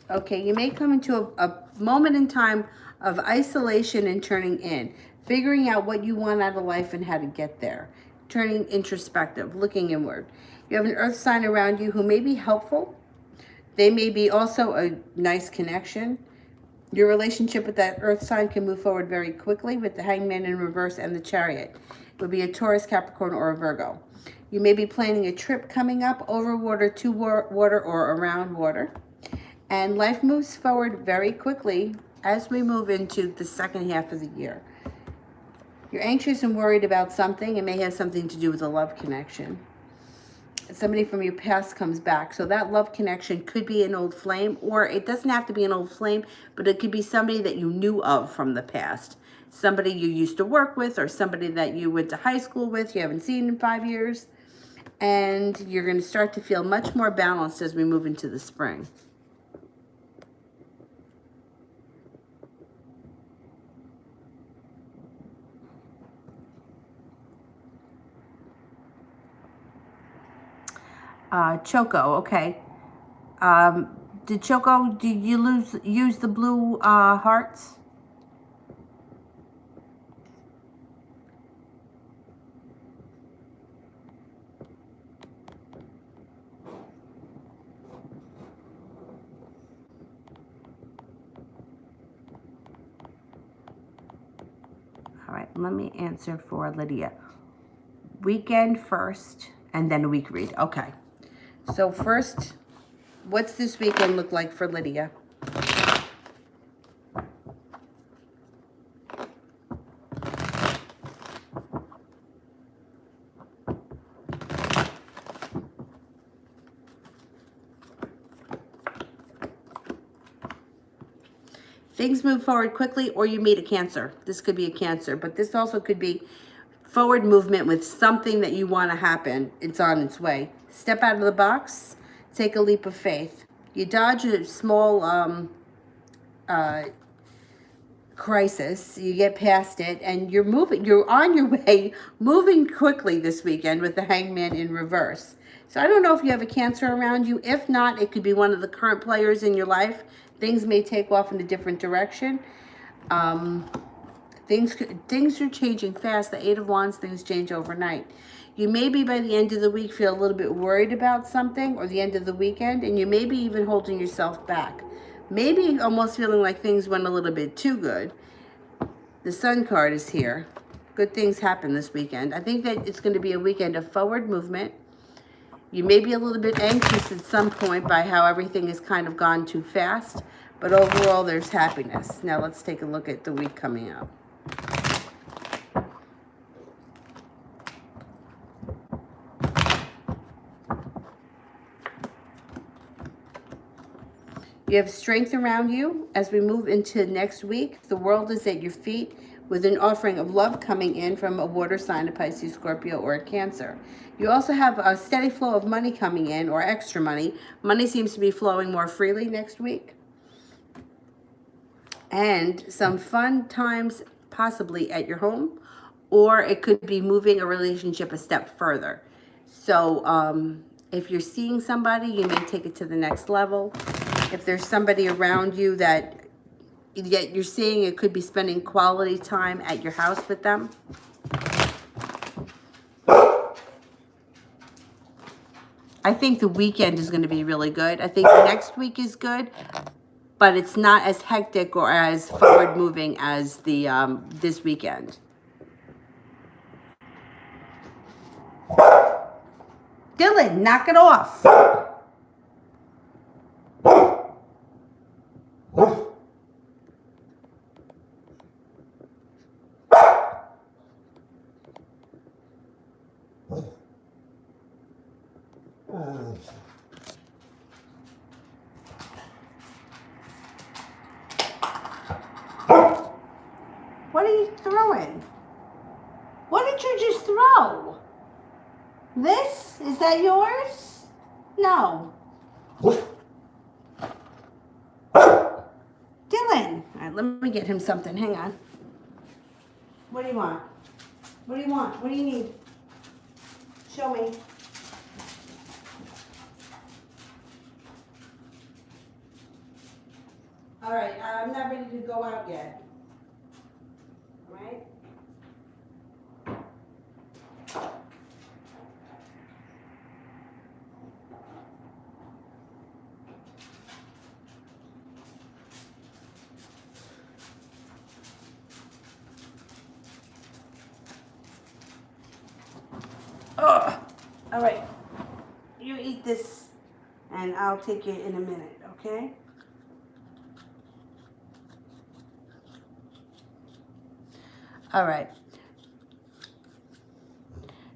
Okay, you may come into a moment in time of isolation and turning in, figuring out what you want out of life and how to get there, turning introspective, looking inward. You have an earth sign around you who may be helpful. They may be also a nice connection. Your relationship with that earth sign can move forward very quickly with the hangman in reverse and the chariot. It would be a Taurus, Capricorn, or a Virgo. You may be planning a trip coming up over water, to water, or around water. And life moves forward very quickly as we move into the second half of the year. You're anxious and worried about something. It may have something to do with a love connection. Somebody from your past comes back. So that love connection could be an old flame, or it doesn't have to be an old flame, but it could be somebody that you knew of from the past. Somebody you used to work with, or somebody that you went to high school with, you haven't seen in 5 years. And you're going to start to feel much more balanced as we move into the spring. Choco, okay. Did you use the blue hearts? All right, let me answer for Lydia. Weekend first, and then a week read. Okay. So first, what's this weekend look like for Lydia? Things move forward quickly, or you meet a Cancer. This could be a Cancer, but this also could be forward movement with something that you want to happen. It's on its way. Step out of the box. Take a leap of faith. You dodge a small crisis. You get past it, and you're moving. You're on your way, moving quickly this weekend with the hangman in reverse. So I don't know if you have a Cancer around you. If not, it could be one of the current players in your life. Things may take off in a different direction. Things are changing fast. The Eight of Wands, things change overnight. You maybe by the end of the week feel a little bit worried about something, or the end of the weekend, and you may be even holding yourself back. Maybe almost feeling like things went a little bit too good. The Sun card is here. Good things happen this weekend. I think that it's going to be a weekend of forward movement. You may be a little bit anxious at some point by how everything has kind of gone too fast, but overall there's happiness. Now let's take a look at the week coming up. You have strength around you as we move into next week. The world is at your feet with an offering of love coming in from a water sign, a Pisces, Scorpio, or a Cancer. You also have a steady flow of money coming in, or extra money. Money seems to be flowing more freely next week. And some fun times possibly at your home, or it could be moving a relationship a step further. So if you're seeing somebody, you may take it to the next level. If there's somebody around you that yet you're seeing, it could be spending quality time at your house with them. I think the weekend is going to be really good. I think next week is good, but it's not as hectic or as forward moving as the this weekend. Dylan, knock it off. What are you throwing? What did you just throw? This? Is that yours? No. Dylan. All right, let me get him something. Hang on. What do you want? What do you want? What do you need? Show me. All right, I'm not ready to go out yet. All right? Ugh. All right, you eat this and I'll take you in a minute, okay? All right.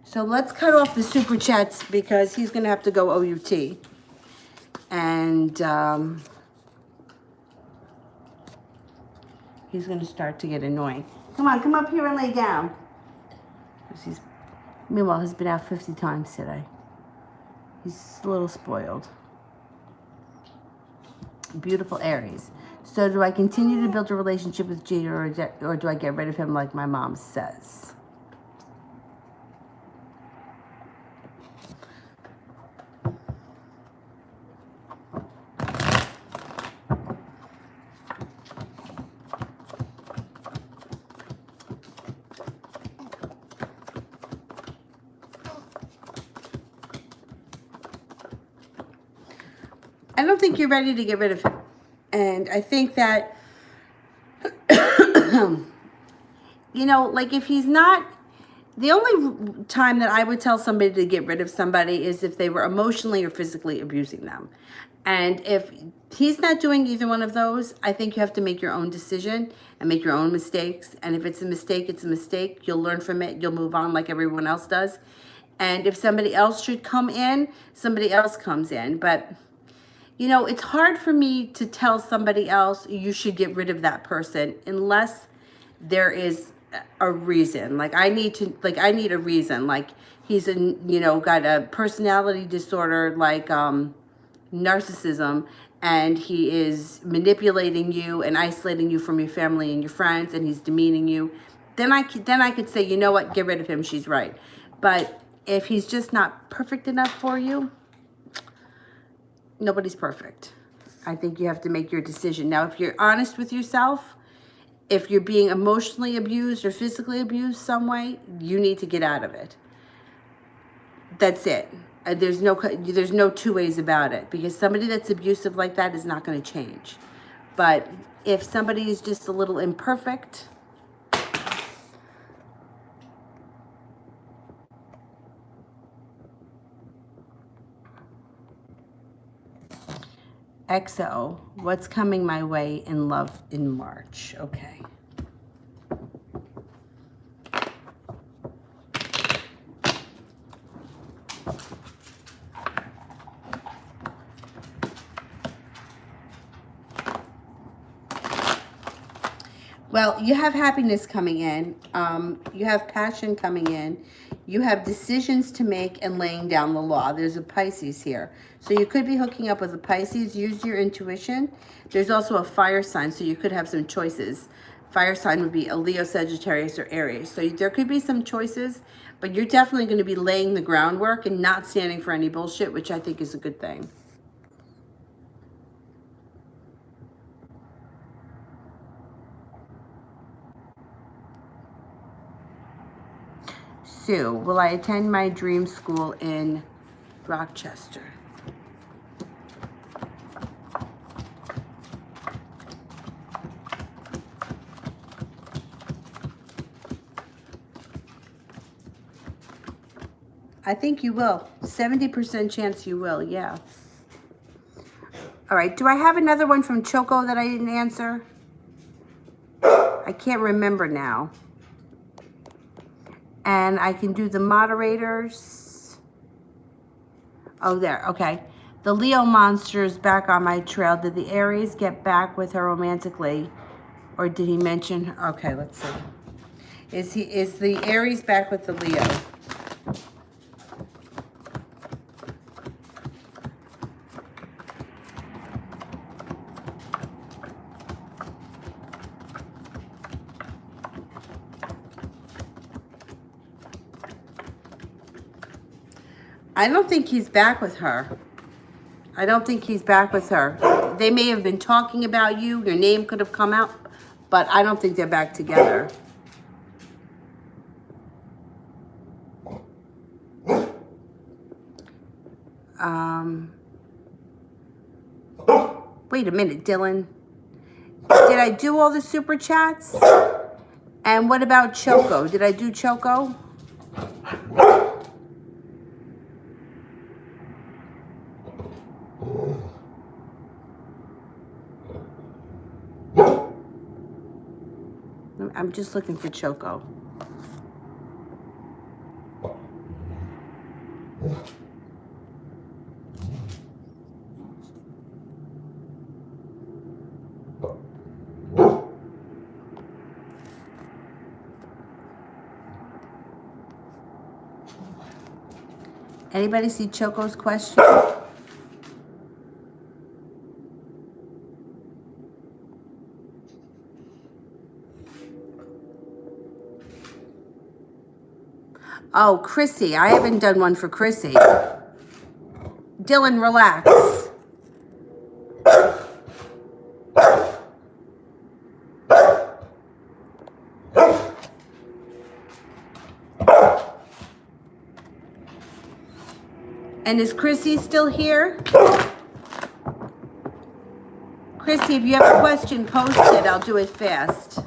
So let's cut off the super chats because he's going to have to go OUT. And he's going to start to get annoying. Come up here and lay down. Meanwhile, he's been out 50 times today. He's a little spoiled. Beautiful Aries. So do I continue to build a relationship with Jada or do I get rid of him like my mom says? I don't think you're ready to get rid of him. And I think that, you know, like if he's not, the only time that I would tell somebody to get rid of somebody is if they were emotionally or physically abusing them. And if he's not doing either one of those, I think you have to make your own decision and make your own mistakes. And if it's a mistake, it's a mistake. You'll learn from it. You'll move on like everyone else does. And if somebody else should come in, somebody else comes in. But you know, it's hard for me to tell somebody else you should get rid of that person unless there is a reason. Like I need a reason. Like he's got a personality disorder like narcissism, and he is manipulating you and isolating you from your family and your friends, and he's demeaning you. Then I could say, you know what, get rid of him. She's right. But if he's just not perfect enough for you, nobody's perfect. I think you have to make your decision. Now, if you're honest with yourself, if you're being emotionally abused or physically abused some way, you need to get out of it. That's it. There's no two ways about it, because somebody that's abusive like that is not going to change. But if somebody is just a little imperfect, XO, what's coming my way in love in March? Okay. Well, you have happiness coming in. You have passion coming in. You have decisions to make and laying down the law. There's a Pisces here. So you could be hooking up with a Pisces. Use your intuition. There's also a fire sign, so you could have some choices. Fire sign would be a Leo, Sagittarius, or Aries. So there could be some choices, but you're definitely going to be laying the groundwork and not standing for any bullshit, which I think is a good thing. Sue, will I attend my dream school in Rochester? I think you will. 70% chance you will, yeah. All right, do I have another one from Choco that I didn't answer? I can't remember now. And I can do the moderators. Oh, there, okay. The Leo monster is back on my trail. Did the Aries get back with her romantically? Or did he mention, okay, let's see. Is the Aries back with the Leo? I don't think he's back with her. I don't think he's back with her. They may have been talking about you. Your name could have come out, but I don't think they're back together. Wait a minute, Dylan. Did I do all the super chats? And what about Choco? Did I do Choco? I'm just looking for Choco. Anybody see Choco's question? Oh, Chrissy. I haven't done one for Chrissy. Dylan, relax. And is Chrissy still here? Chrissy, if you have a question, post it. I'll do it fast.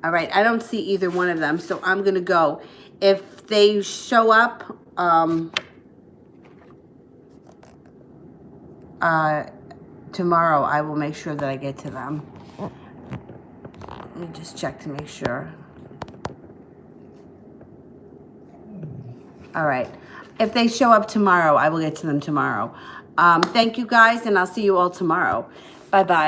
All right, I don't see either one of them, so I'm going to go. If they show up tomorrow, I will make sure that I get to them. Let me just check to make sure. All right. If they show up tomorrow, I will get to them tomorrow. Thank you, guys, and I'll see you all tomorrow. Bye-bye.